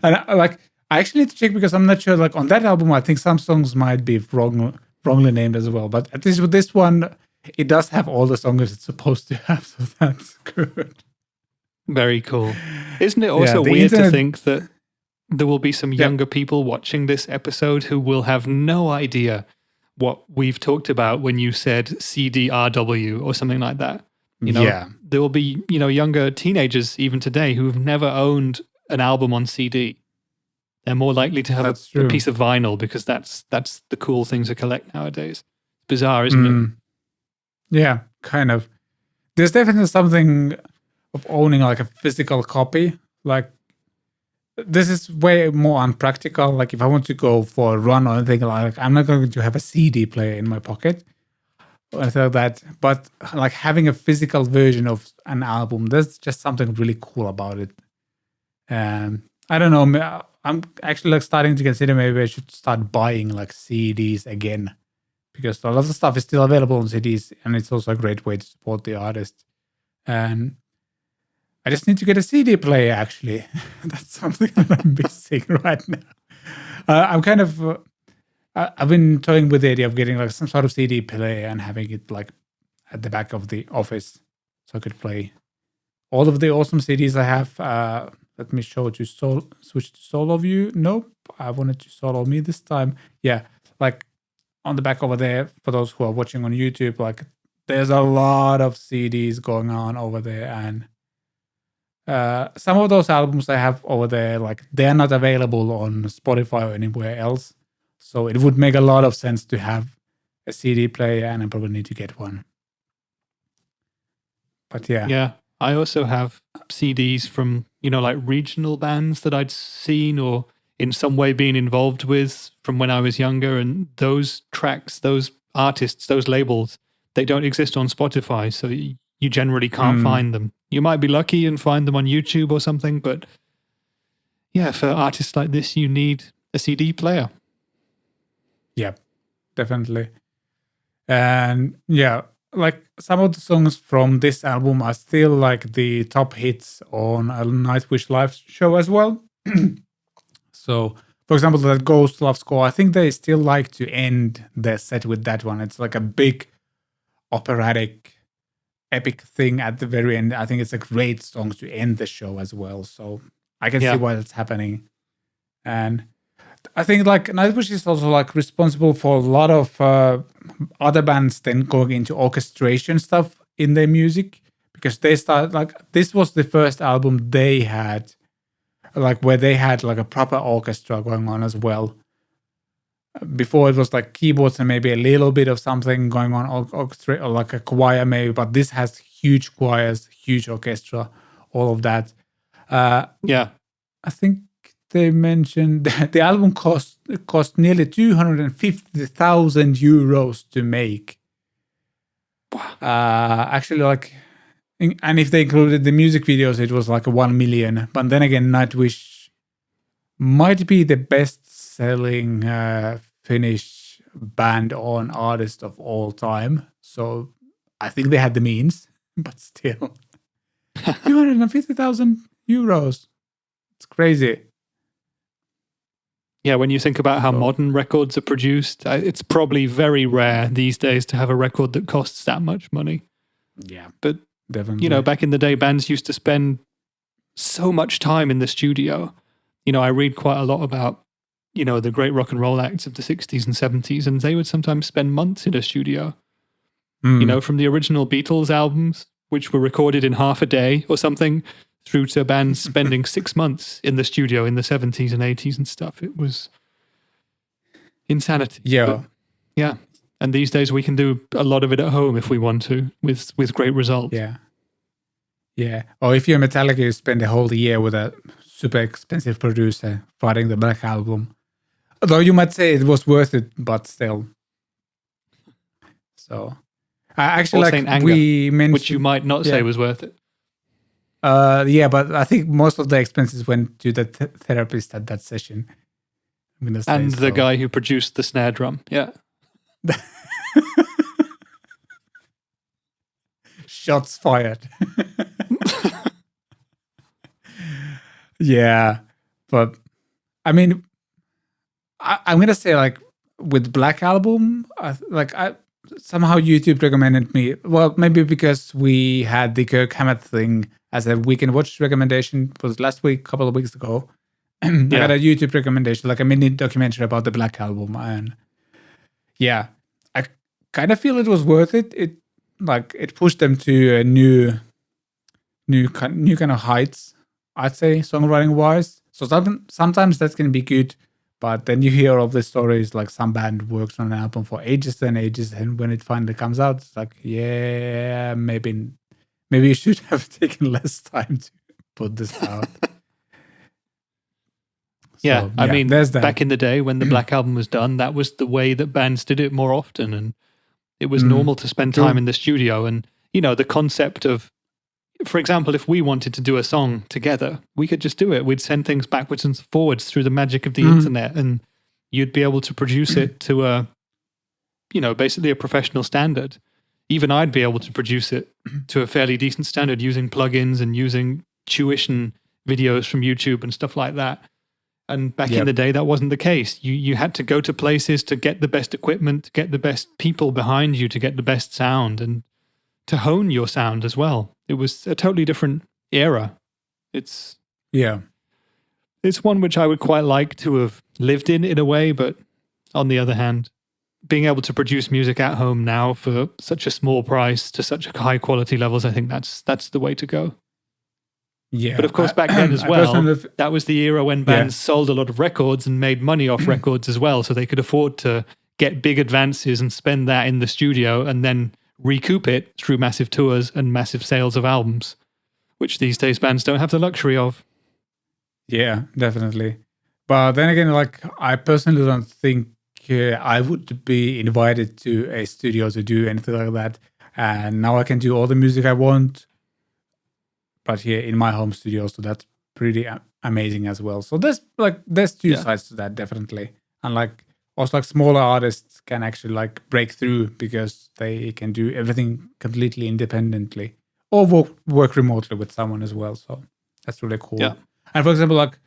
And I actually need to check because I'm not sure. Like on that album, I think some songs might be wrongly named as well. But at least with this one, it does have all the songs it's supposed to have. So that's good. Very cool. Isn't it also weird to think that there will be some younger people watching this episode who will have no idea what we've talked about when you said CDRW or something like that. There will be, younger teenagers even today who've never owned an album on CD. They're more likely to have a piece of vinyl because that's the cool thing to collect nowadays. Bizarre, isn't it? Yeah, kind of. There's definitely something of owning like a physical copy. Like, this is way more unpractical. Like, if I want to go for a run or anything, like, I'm not going to have a CD player in my pocket or anything like that. But like having a physical version of an album, there's just something really cool about it. I don't know. I'm actually like starting to consider maybe I should start buying like CDs again, because a lot of the stuff is still available on CDs, and it's also a great way to support the artist. And I just need to get a CD player, actually. That's something that I'm missing right now. I'm kind of... I've been toying with the idea of getting like some sort of CD player and having it like at the back of the office, so I could play all of the awesome CDs I have. Let me switch to solo view. Nope, I wanted to solo me this time. Yeah, like on the back over there, for those who are watching on YouTube, like there's a lot of CDs going on over there, and some of those albums I have over there, like they're not available on Spotify or anywhere else. So it would make a lot of sense to have a CD player, and I probably need to get one. But yeah. Yeah, I also have CDs from, like regional bands that I'd seen or in some way been involved with from when I was younger. And those tracks, those artists, those labels, they don't exist on Spotify. So you generally can't find them. You might be lucky and find them on YouTube or something. But yeah, for artists like this, you need a CD player. Yeah, definitely. And yeah, like some of the songs from this album are still like the top hits on a Nightwish live show as well. So, for example, that Ghost Love Score, I think they still like to end their set with that one. It's like a big operatic, epic thing at the very end. I think it's a great song to end the show as well. So I can see why that's happening. And I think like Nightwish is also like responsible for a lot of other bands then going into orchestration stuff in their music, because they started like, this was the first album they had, like where they had like a proper orchestra going on as well. Before it was like keyboards and maybe a little bit of something going on, orchestra or like a choir maybe, but this has huge choirs, huge orchestra, all of that. I think they mentioned that the album cost nearly 250,000 euros to make. Actually, like, and if they included the music videos, it was like 1 million. But then again, Nightwish might be the best-selling Finnish band on artist of all time. So I think they had the means, but still, 250,000 euros. It's crazy. Yeah, when you think about how modern records are produced, it's probably very rare these days to have a record that costs that much money. Yeah, but definitely. Back in the day, bands used to spend so much time in the studio. I read quite a lot about, the great rock and roll acts of the 60s and 70s, and they would sometimes spend months in a studio. From the original Beatles albums, which were recorded in half a day or something, through to bands spending 6 months in the studio in the 70s and 80s and stuff. It was insanity. Yeah. Yeah. And these days we can do a lot of it at home if we want to, with great results. Yeah. Yeah. Or if you're Metallica, you spend a whole year with a super expensive producer writing the Black Album. Although you might say it was worth it, but still. So, actually, like Anger, we mentioned, which you might not say was worth it. Yeah, but I think most of the expenses went to the therapist at that session. I'm gonna say, and the guy who produced the snare drum. Yeah. Shots fired. Yeah, but I mean, I'm gonna say like with Black Album, somehow YouTube recommended me. Well, maybe because we had the Kirk Hammett thing as a weekend watch recommendation. It was last week, a couple of weeks ago, I got a YouTube recommendation, like a mini documentary about the Black Album, and yeah, I kind of feel it was worth it. It pushed them to a new kind of heights, I'd say, songwriting wise. So sometimes that can be good, but then you hear all the stories like some band works on an album for ages and ages, and when it finally comes out, it's like, yeah, maybe you should have taken less time to put this out. Yeah, So, I mean, there's that. back in the day when the Black Album was done, that was the way that bands did it more often, and it was normal to spend time in the studio. And the concept of, for example, if we wanted to do a song together, we could just do it. We'd send things backwards and forwards through the magic of the internet, and you'd be able to produce it to a, basically a professional standard. Even I'd be able to produce it to a fairly decent standard using plugins and using tuition videos from YouTube and stuff like that. And back in the day, that wasn't the case. You had to go to places to get the best equipment, to get the best people behind you, to get the best sound, and to hone your sound as well. It was a totally different era. It's one which I would quite like to have lived in a way, but on the other hand, being able to produce music at home now for such a small price to such high quality levels, I think that's the way to go. Yeah, but of course, back then as well, that was the era when bands sold a lot of records and made money off records as well, so they could afford to get big advances and spend that in the studio and then recoup it through massive tours and massive sales of albums, which these days bands don't have the luxury of. Yeah, definitely. But then again, like, I personally don't think I would be invited to a studio to do anything like that. And now I can do all the music I want, but here in my home studio, so that's pretty amazing as well. So there's two sides to that, definitely. And like also like smaller artists can actually like break through because they can do everything completely independently or work remotely with someone as well. So that's really cool. Yeah. And for example, like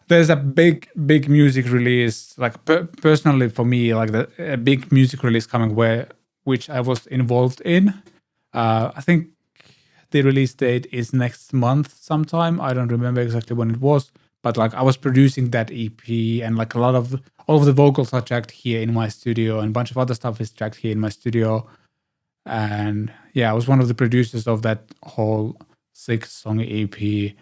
there's a big music release, like personally for me, like a big music release coming which I was involved in. I think the release date is next month sometime. I don't remember exactly when it was, but like I was producing that EP, and like all of the vocals are tracked here in my studio, and a bunch of other stuff is tracked here in my studio. And yeah, I was one of the producers of that whole 6-song EP.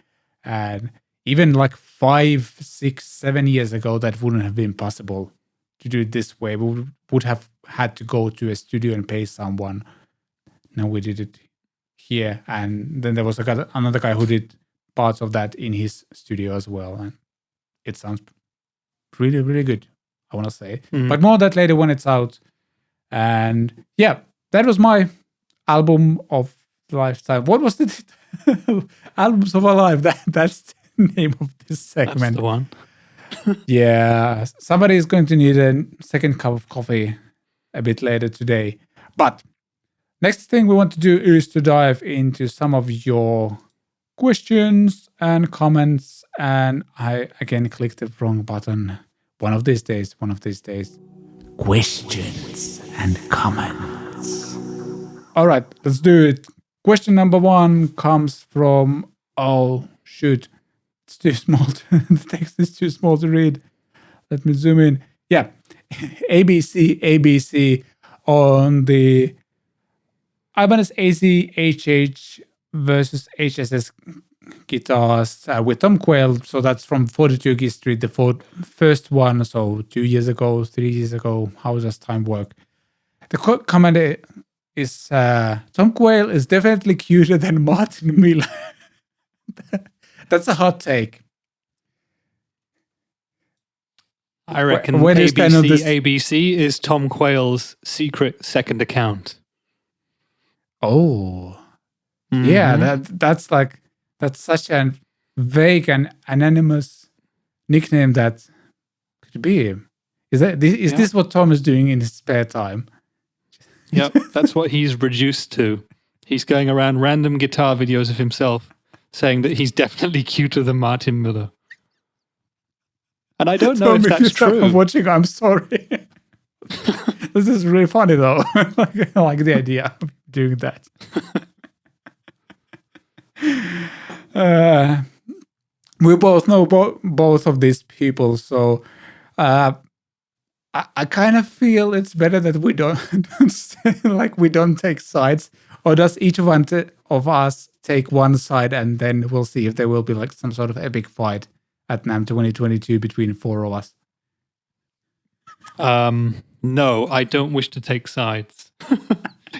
And even like 5, 6, 7 years ago, that wouldn't have been possible to do it this way. We would have had to go to a studio and pay someone. Now we did it here, and then there was another guy who did parts of that in his studio as well, and it sounds really, really good, I want to say. But more on that later when it's out. And yeah, that was my album of lifetime. What was the albums of our life? That's the name of this segment. That's the one. Yeah, somebody is going to need a second cup of coffee a bit later today. But next thing we want to do is to dive into some of your questions and comments. And I again clicked the wrong button. One of these days. Questions and comments. All right, let's do it. Question number 1 comes from, oh shoot, it's too small. The text is too small to read. Let me zoom in. Yeah, ABC on the Ibanez AC HH versus HSS guitars with Tom Quayle. So that's from 42 Git Street, the first one. So 2 years ago, 3 years ago. How does time work? The comment is Tom Quayle is definitely cuter than Martin Miller. That's a hot take. I reckon ABC is Tom Quayle's secret second account. Oh, yeah, that's such a vague and anonymous nickname that could be him. Is this what Tom is doing in his spare time? Yep, that's what he's reduced to. He's going around random guitar videos of himself saying that he's definitely cuter than Martin Miller. And I don't know if that's true. I'm watching, I'm sorry. This is really funny though. I like the idea of doing that. we both know both of these people, so I kind of feel it's better that we don't like we don't take sides, or does each one of us take one side, and then we'll see if there will be like some sort of epic fight at NAMM 2022 between four of us. No, I don't wish to take sides.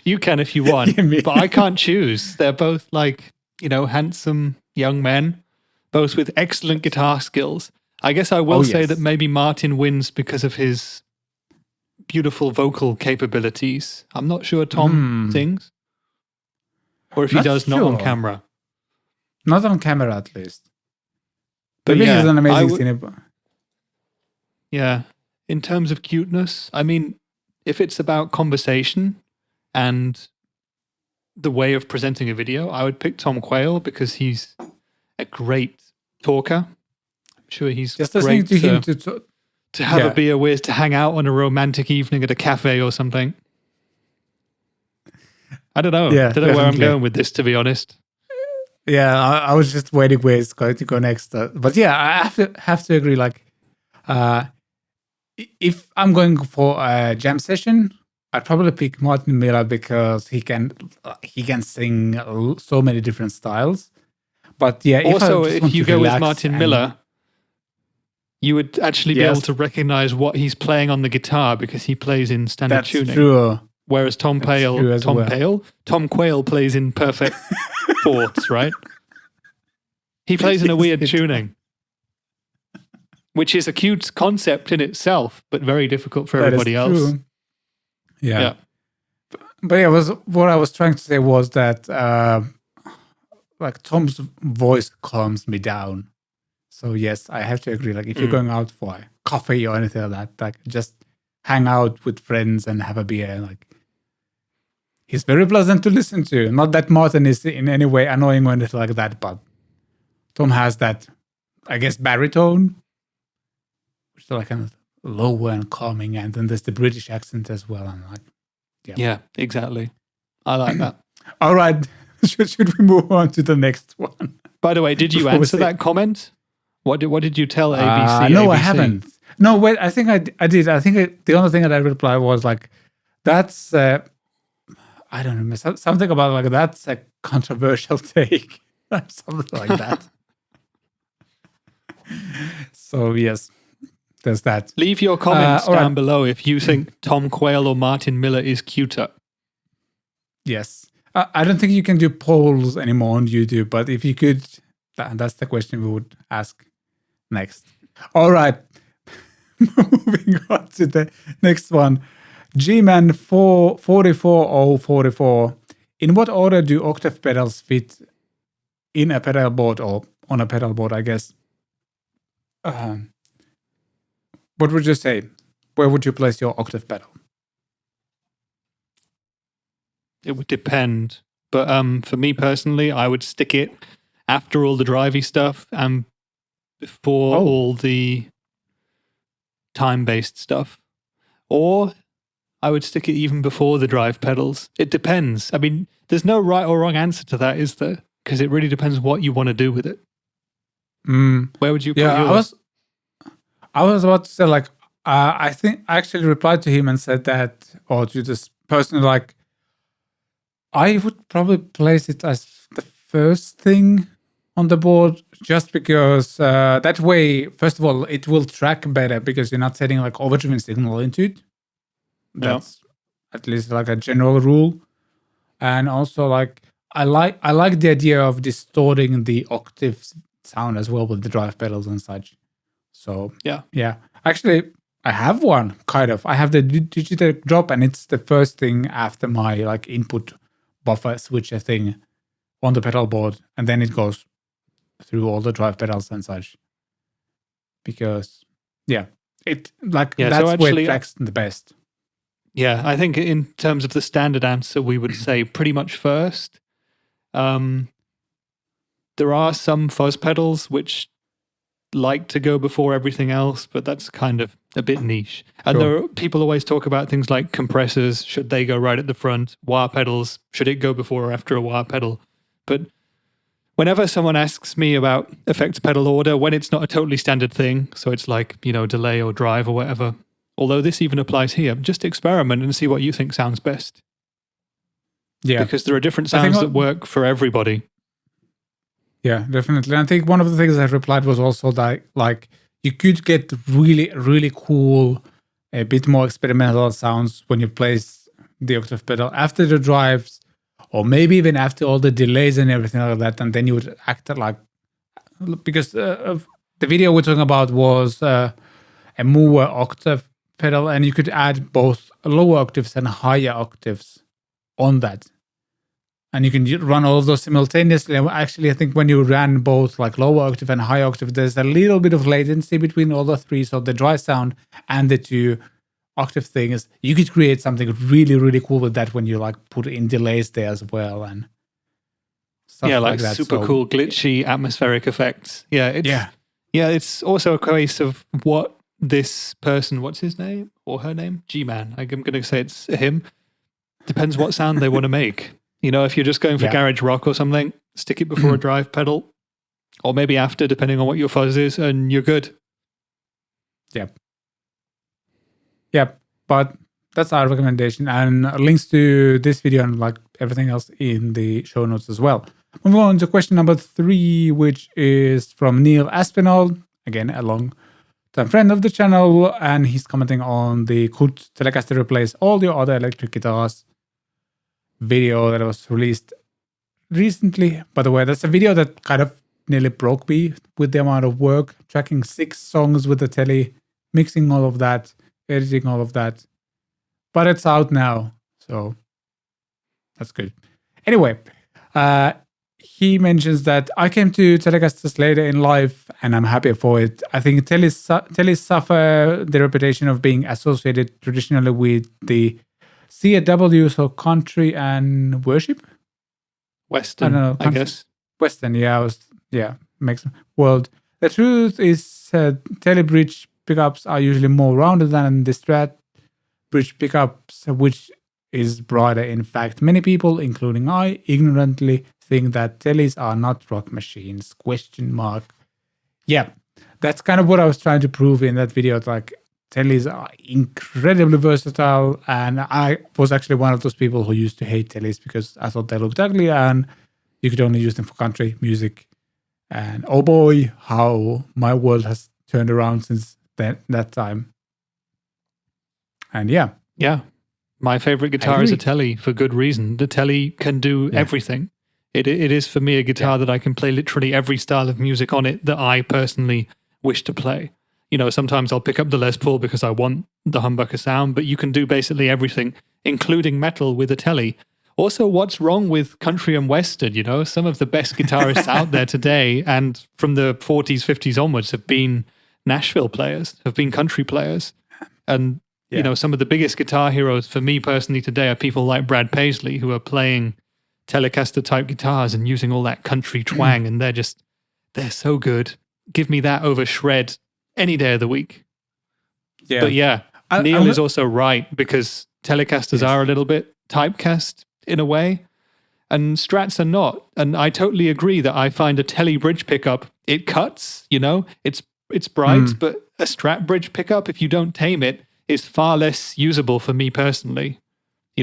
You can if you want, Yeah, but I can't choose. They're both like, handsome young men, both with excellent guitar skills. I guess I will say that maybe Martin wins because of his beautiful vocal capabilities. I'm not sure Tom sings. Or if he does, not on camera. Not on camera, at least. But maybe yeah, he's an amazing singer. Yeah. In terms of cuteness, I mean, if it's about conversation and the way of presenting a video, I would pick Tom Quayle because he's a great talker. I'm sure he's just great to him to have a beer with, to hang out on a romantic evening at a cafe or something. I don't know. I don't know where I'm going with this, to be honest. Yeah, I was just waiting where it's going to go next. But yeah, I have to agree. Like, if I'm going for a jam session, I'd probably pick Martin Miller because he can sing so many different styles. But yeah, also if you go with Martin Miller, you would actually be able to recognize what he's playing on the guitar because he plays in standard tuning. That's true. Whereas Tom Quayle plays in perfect fourths, right? He plays in a weird tuning, which is a cute concept in itself, but very difficult for everybody else. True. Yeah. But yeah, what I was trying to say was that like Tom's voice calms me down. So yes, I have to agree. Like if you're going out for a coffee or anything like that, like just hang out with friends and have a beer, like he's very pleasant to listen to. Not that Martin is in any way annoying or anything like that, but Tom has that, I guess, baritone, which is like kind of low and calming, and then there's the British accent as well. And like, yeah, exactly. I like that. All right, should we move on to the next one? By the way, did you answer that comment? What did you tell ABC? No, ABC? I haven't. No, wait, I think I did. I think the only thing that I replied was like, that's I don't know, something about like that's a controversial take, something like that. So yes, there's that. Leave your comments down below if you think Tom Quayle or Martin Miller is cuter. Yes, I don't think you can do polls anymore on YouTube, but if you could, that's the question we would ask next. All right, moving on to the next one. G-Man 44044. In what order do octave pedals fit in a pedal board or on a pedal board, I guess? What would you say? Where would you place your octave pedal? It would depend. But for me personally, I would stick it after all the drivey stuff and before all the time-based stuff. Or I would stick it even before the drive pedals. It depends. I mean, there's no right or wrong answer to that, is there? Because it really depends what you want to do with it. Where would you put yours? I was about to say, like, I think I actually replied to him and said that, or to this person, like, I would probably place it as the first thing on the board, just because that way, first of all, it will track better because you're not setting like overdriven signal into it. That's at least like a general rule. And also, like, I like the idea of distorting the octave sound as well with the drive pedals and such. So yeah. Actually, I have one kind of. I have the digital drop, and it's the first thing after my like input buffer switcher thing on the pedal board, and then it goes through all the drive pedals and such. Because that's so where it tracks the best. Yeah, I think in terms of the standard answer, we would say pretty much first. There are some fuzz pedals which like to go before everything else, but that's kind of a bit niche. And people always talk about things like compressors, should they go right at the front? Wah pedals, should it go before or after a wah pedal? But whenever someone asks me about effects pedal order, when it's not a totally standard thing, so it's like, delay or drive or whatever, although this even applies here, just experiment and see what you think sounds best. Yeah. Because there are different sounds that work for everybody. Yeah, definitely. And I think one of the things I replied was also that, like, you could get really, really cool, a bit more experimental sounds when you place the octave pedal after the drives, or maybe even after all the delays and everything like that. And then you would act like, because the video we're talking about was a mover octave pedal, and you could add both lower octaves and higher octaves on that. And you can run all of those simultaneously. And actually, I think when you ran both like lower octave and high octave, there's a little bit of latency between all the three. So the dry sound and the two octave things, you could create something really, really cool with that when you like put in delays there as well and stuff like that. Super cool, glitchy atmospheric effects. It's also a case of what this person, what's his name or her name? G-Man. I'm going to say it's him. Depends what sound they want to make. If you're just going for garage rock or something, stick it before a drive pedal, or maybe after, depending on what your fuzz is, and you're good. Yep. But that's our recommendation, and links to this video and like everything else in the show notes as well. Moving on to question number 3, which is from Neil Aspinall, again a long-time friend of the channel, and he's commenting on the could Telecaster replace all your other electric guitars video that was released recently. By the way, that's a video that kind of nearly broke me with the amount of work, tracking 6 songs with the telly, mixing all of that, editing all of that. But it's out now, so that's good. Anyway, he mentions that I came to Telecasters later in life, and I'm happy for it. I think tellies suffer the reputation of being associated traditionally with the CAW, so country and worship? Western, I don't know. I guess. Western, makes world. The truth is, telly bridge pickups are usually more rounded than the Strat bridge pickups, which is broader. In fact, many people, including I, ignorantly think that tellies are not rock machines, ? Yeah, that's kind of what I was trying to prove in that video. Like, tellies are incredibly versatile, and I was actually one of those people who used to hate tellies because I thought they looked ugly and you could only use them for country music. And oh boy, how my world has turned around since that time. And yeah. My favorite guitar is a telly for good reason. The telly can do everything. It is for me a guitar that I can play literally every style of music on it that I personally wish to play. Sometimes I'll pick up the Les Paul because I want the humbucker sound, but you can do basically everything, including metal with a telly. Also, what's wrong with country and western? Some of the best guitarists out there today and from the 40s, 50s onwards have been Nashville players, have been country players. And, some of the biggest guitar heroes for me personally today are people like Brad Paisley, who are playing Telecaster type guitars and using all that country twang, and they're so good. Give me that over shred any day of the week. But Neil is also right, because Telecasters are a little bit typecast in a way, and Strats are not. And I totally agree that I find a telly bridge pickup, it cuts, it's bright, but a Strat bridge pickup, if you don't tame it, is far less usable for me personally.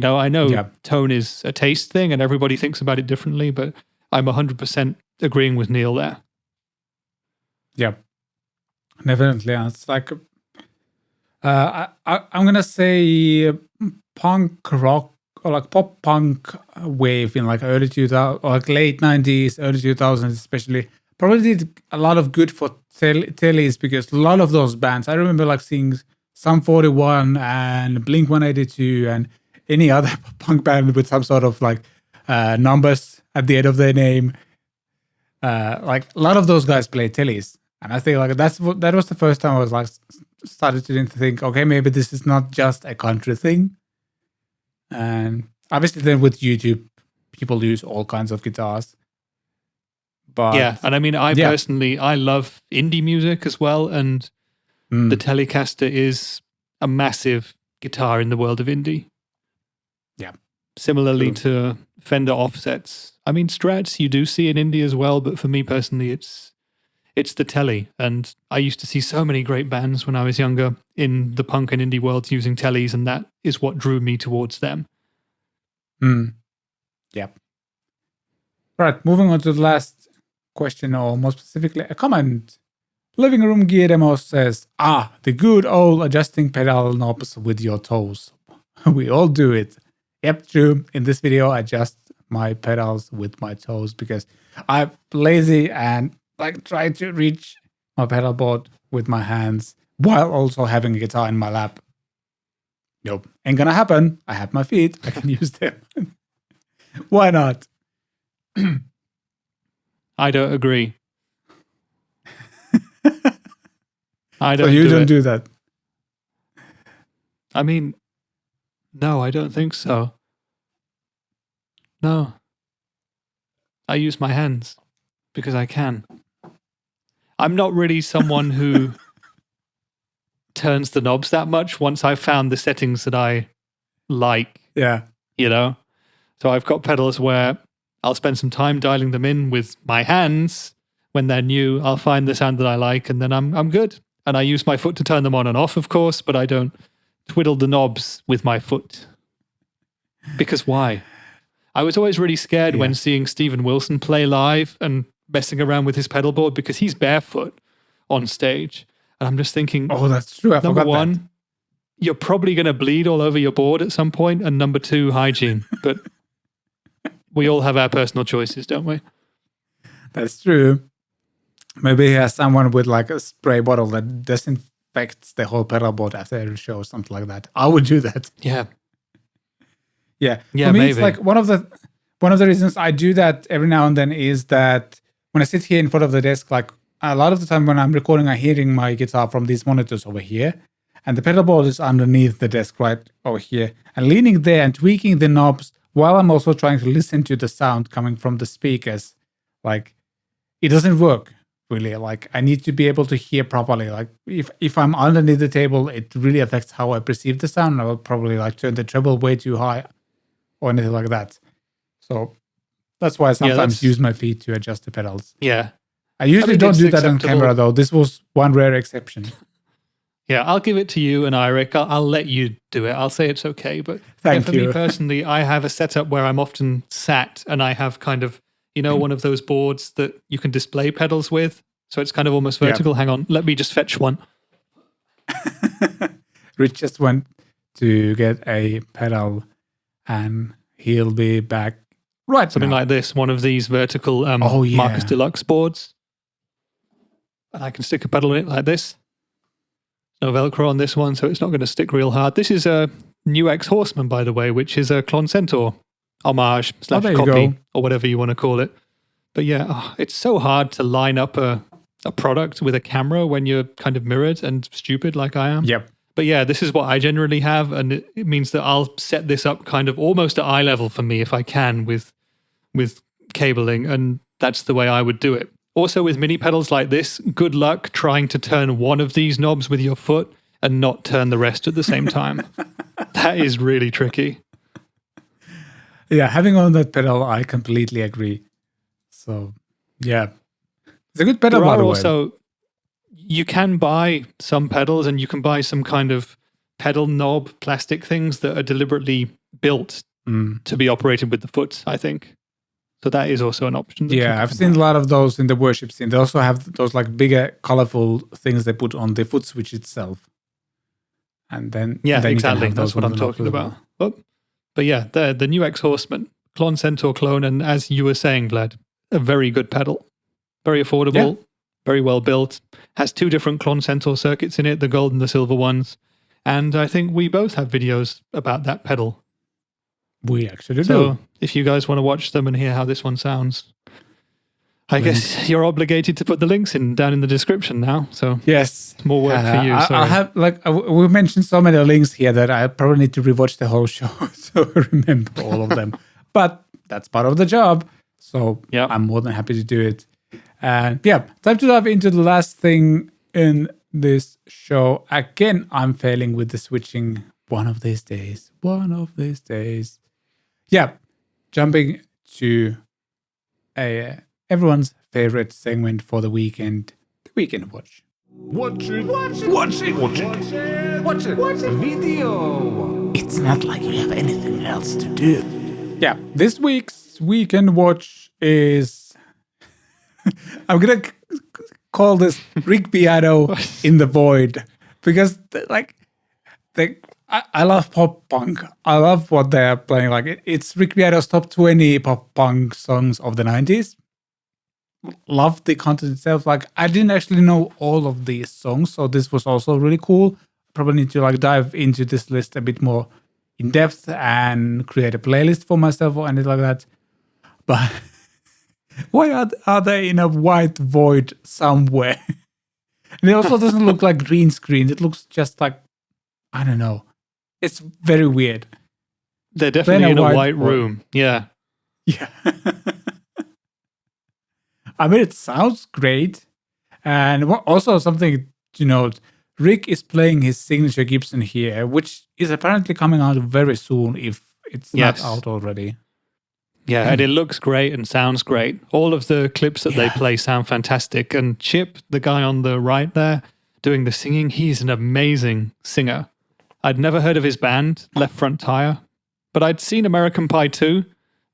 I know tone is a taste thing and everybody thinks about it differently, but I'm 100% agreeing with Neil there. Yeah. Definitely, it's like I'm gonna say punk rock or like pop punk wave in like early 2000 or like late 90s, early 2000s, especially. Probably did a lot of good for tellies, because a lot of those bands, I remember like seeing Sum 41 and Blink 182 and any other punk band with some sort of like numbers at the end of their name. Like a lot of those guys play tellies. And I think like that was the first time I was like started to think, okay, maybe this is not just a country thing. And obviously then with YouTube, people use all kinds of guitars. But and I mean, I personally, I love indie music as well, and the Telecaster is a massive guitar in the world of indie. Yeah. Similarly to Fender offsets. I mean, Strats you do see in indie as well, but for me personally, it's the telly. And I used to see so many great bands when I was younger in the punk and indie worlds using tellies, and that is what drew me towards them. Yep. Right, moving on to the last question, or more specifically, a comment. Living Room Gear Demo says, the good old adjusting pedal knobs with your toes. We all do it. Yep, true. In this video, I adjust my pedals with my toes because I'm lazy and try to reach my pedal board with my hands while also having a guitar in my lap. Nope, ain't gonna happen. I have my feet. I can use them. Why not? I don't agree. I don't. So you don't do that. I mean, no, I don't think so. No. I use my hands because I can. I'm not really someone who turns the knobs that much once I've found the settings that I like. Yeah. You know? So I've got pedals where I'll spend some time dialing them in with my hands. When they're new, I'll find the sound that I like, and then I'm good. And I use my foot to turn them on and off, of course, but I don't twiddle the knobs with my foot. Because why? I was always really scared when seeing Steven Wilson play live and messing around with his pedal board because he's barefoot on stage. And I'm just thinking, oh, that's true. I number forgot one, that. You're probably going to bleed all over your board at some point. And number two, hygiene. But we all have our personal choices, don't we? That's true. Maybe he has someone with a spray bottle that disinfects the whole pedal board after every show or something like that. I would do that. Yeah. Yeah. Yeah, for me, maybe. it's one of the reasons I do that every now and then is that when I sit here in front of the desk, a lot of the time when I'm recording, I'm hearing my guitar from these monitors over here, and the pedal board is underneath the desk right over here, and leaning there and tweaking the knobs while I'm also trying to listen to the sound coming from the speakers. It doesn't work really. I need to be able to hear properly. If I'm underneath the table, it really affects how I perceive the sound. I will probably turn the treble way too high or anything like that. So that's why I sometimes use my feet to adjust the pedals. Yeah. I usually don't do that on camera, though. This was one rare exception. Yeah, I'll give it to you and Rick. I'll let you do it. I'll say it's okay. But for me personally, I have a setup where I'm often sat and I have kind of, one of those boards that you can display pedals with. So it's kind of almost vertical. Hang on. Let me just fetch one. Rich just went to get a pedal and he'll be back right Something like this. One of these vertical Marcus Deluxe boards. And I can stick a pedal in it like this. No Velcro on this one, so it's not going to stick real hard. This is a New X Horseman, by the way, which is a Klon Centaur homage / copy or whatever you want to call it. But yeah, it's so hard to line up a product with a camera when you're kind of mirrored and stupid like I am. Yep. But yeah, this is what I generally have, and it means that I'll set this up kind of almost at eye level for me if I can with cabling, and that's the way I would do it. Also, with mini pedals like this, good luck trying to turn one of these knobs with your foot and not turn the rest at the same time. That is really tricky. Yeah, having on that pedal, I completely agree. So, yeah. It's a good pedal, by the way. Also, you can buy some pedals and you can buy some kind of pedal knob plastic things that are deliberately built to be operated with the foot, I think. So that is also an option. Yeah, I've seen a lot of those in the worship scene. They also have those bigger, colorful things they put on the foot switch itself. And then exactly. That's what I'm talking about. But yeah, the New X Horseman, Klon Centaur clone, and as you were saying, Vlad, a very good pedal. Very affordable, very well built. Has 2 different Klon Centaur circuits in it, the gold and the silver ones. And I think we both have videos about that pedal. We actually do. So if you guys want to watch them and hear how this one sounds, I guess you're obligated to put the links down in the description now. So yes, it's more work for you. I'll have we mentioned so many links here that I probably need to rewatch the whole show to remember all of them. But that's part of the job. So I'm more than happy to do it. And time to dive into the last thing in this show. Again, I'm failing with the switching one of these days. Yeah. jumping to everyone's favorite segment for the weekend watch. Watch it. Video. It's not like you have anything else to do. Yeah, this week's weekend watch is I'm gonna call this Rick Beato in the void because I love pop punk. I love what they're playing. Like it's Rick Beato's top 20 pop punk songs of the 90s. Love the content itself. Like I didn't actually know all of these songs, so this was also really cool. Probably need to like dive into this list a bit more in depth and create a playlist for myself or anything like that. But why are they in a white void somewhere? And it also doesn't look like green screen. It looks just like, I don't know. It's very weird. They're definitely in a white room. Yeah. Yeah. I mean, it sounds great. And also something to note, Rick is playing his signature Gibson here, which is apparently coming out very soon if it's not out already. Yeah, and it looks great and sounds great. All of the clips that they play sound fantastic. And Chip, the guy on the right there doing the singing, he's an amazing singer. I'd never heard of his band, Left Front Tire, but I'd seen American Pie 2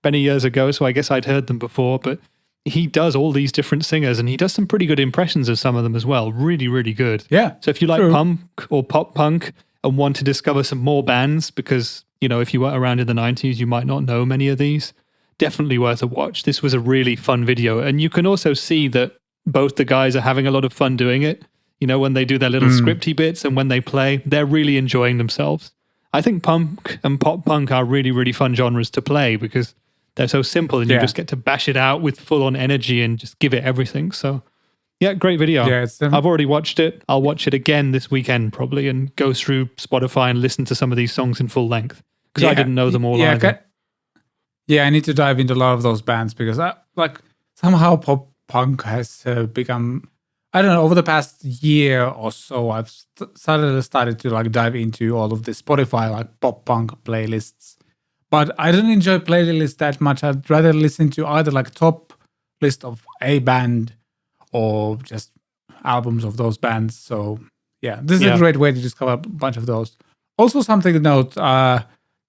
many years ago, so I guess I'd heard them before. But he does all these different singers, and he does some pretty good impressions of some of them as well. Really, really good. Yeah. So if you like punk or pop punk and want to discover some more bands, because, you know, if you were around in the 90s, you might not know many of these, definitely worth a watch. This was a really fun video. And you can also see that both the guys are having a lot of fun doing it. You know, when they do their little scripty bits and when they play, they're really enjoying themselves. I think punk and pop punk are really, really fun genres to play because they're so simple and you just get to bash it out with full-on energy and just give it everything. So, yeah, great video. Yeah, I've already watched it. I'll watch it again this weekend probably and go through Spotify and listen to some of these songs in full length because I didn't know them all either. I need to dive into a lot of those bands because somehow pop punk has become, I don't know, over the past year or so, I've started to like dive into all of the Spotify like pop punk playlists. But I don't enjoy playlists that much. I'd rather listen to either like top list of a band or just albums of those bands. So yeah, this is a great way to discover a bunch of those. Also something to note,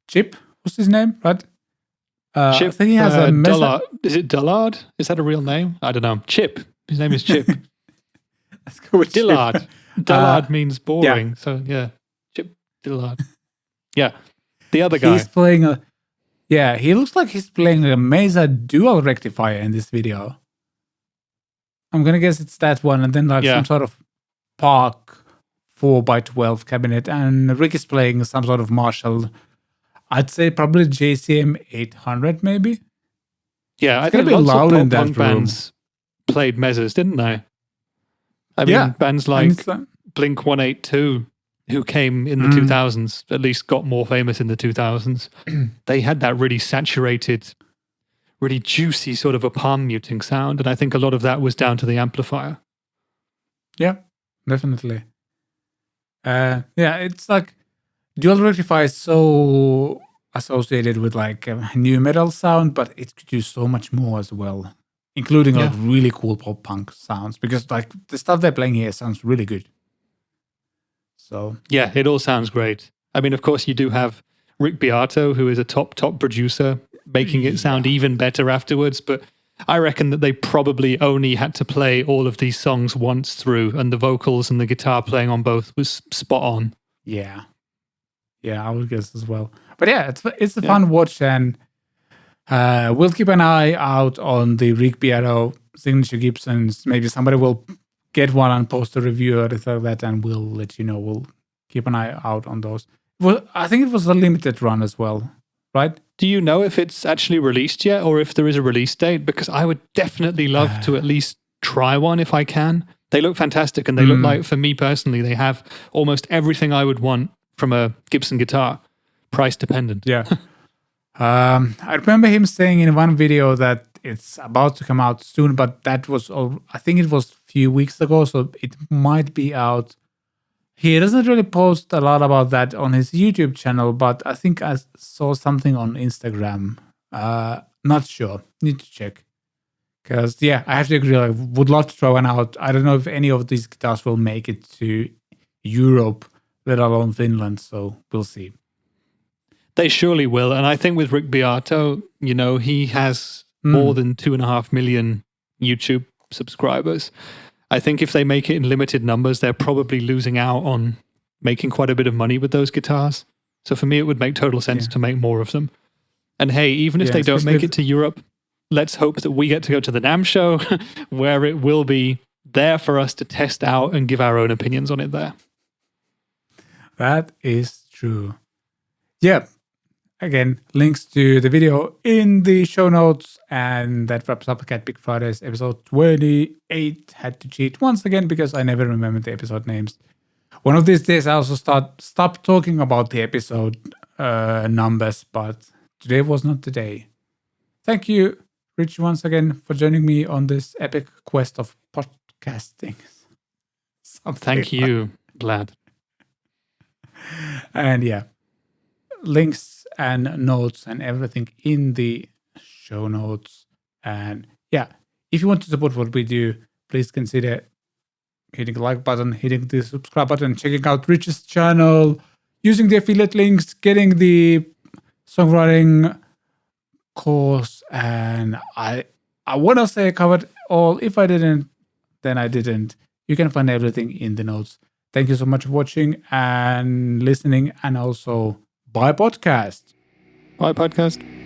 Chip, what's his name, right? Chip, I think he has a Dullard. Is it Dullard? Is that a real name? I don't know. Chip. His name is Chip. Let's go with Dillard. Chip. Dullard means boring. Yeah. So yeah, Chip Dillard. Yeah. The other guy. He's playing he looks like he's playing a Mesa dual rectifier in this video. I'm gonna guess it's that one, and then some sort of Park 4x12 cabinet, and Rick is playing some sort of Marshall. I'd say probably JCM 800 maybe. Yeah, I think lots of pop punk bands played Mesas, didn't they? I mean, bands like Blink 182, who came in the 2000s, at least got more famous in the 2000s. They had that really saturated, really juicy sort of a palm muting sound, and I think a lot of that was down to the amplifier. Yeah, definitely. It's like dual rectifier is so associated with like a new metal sound, but it could do so much more as well, including like really cool pop punk sounds, because like the stuff they're playing here sounds really good. So yeah, it all sounds great. I mean, of course, you do have Rick Beato, who is a top producer, making it sound even better afterwards. But I reckon that they probably only had to play all of these songs once through, and the vocals and the guitar playing on both was spot on. Yeah, I would guess as well. But yeah, it's a fun watch, and we'll keep an eye out on the Rick Beato signature Gibsons. Maybe somebody will get one and post a review or anything like that, and we'll let you know. We'll keep an eye out on those. Well, I think it was a limited run as well, right? Do you know if it's actually released yet or if there is a release date? Because I would definitely love to at least try one if I can. They look fantastic, and they look like, for me personally, they have almost everything I would want from a Gibson guitar, price dependent. Yeah. I remember him saying in one video that it's about to come out soon, but that was, I think it was a few weeks ago, so it might be out. He doesn't really post a lot about that on his YouTube channel, but I think I saw something on Instagram Not sure. Need to check. Because, yeah, I have to agree. I would love to try one out. I don't know if any of these guitars will make it to Europe, let alone Finland. So we'll see. They surely will. And I think with Rick Beato, he has more than 2.5 million YouTube subscribers. I think if they make it in limited numbers, they're probably losing out on making quite a bit of money with those guitars. So for me, it would make total sense to make more of them. And hey, even if they don't make it to Europe, let's hope that we get to go to the NAMM show where it will be there for us to test out and give our own opinions on it there. That is true. Yeah. Again, links to the video in the show notes. And that wraps up CatPick Fridays episode 28. Had to cheat once again because I never remember the episode names. One of these days I also stop talking about the episode numbers, but today was not the day. Thank you, Rich, once again for joining me on this epic quest of podcasting. Thank you, Vlad. And yeah, links and notes and everything in the show notes. And yeah, if you want to support what we do, please consider hitting the like button, hitting the subscribe button, checking out Rich's channel, using the affiliate links, getting the songwriting course. And I want to say I covered all. If I didn't, then I didn't. You can find everything in the notes. Thank you so much for watching and listening, and also bye podcast. Bye podcast.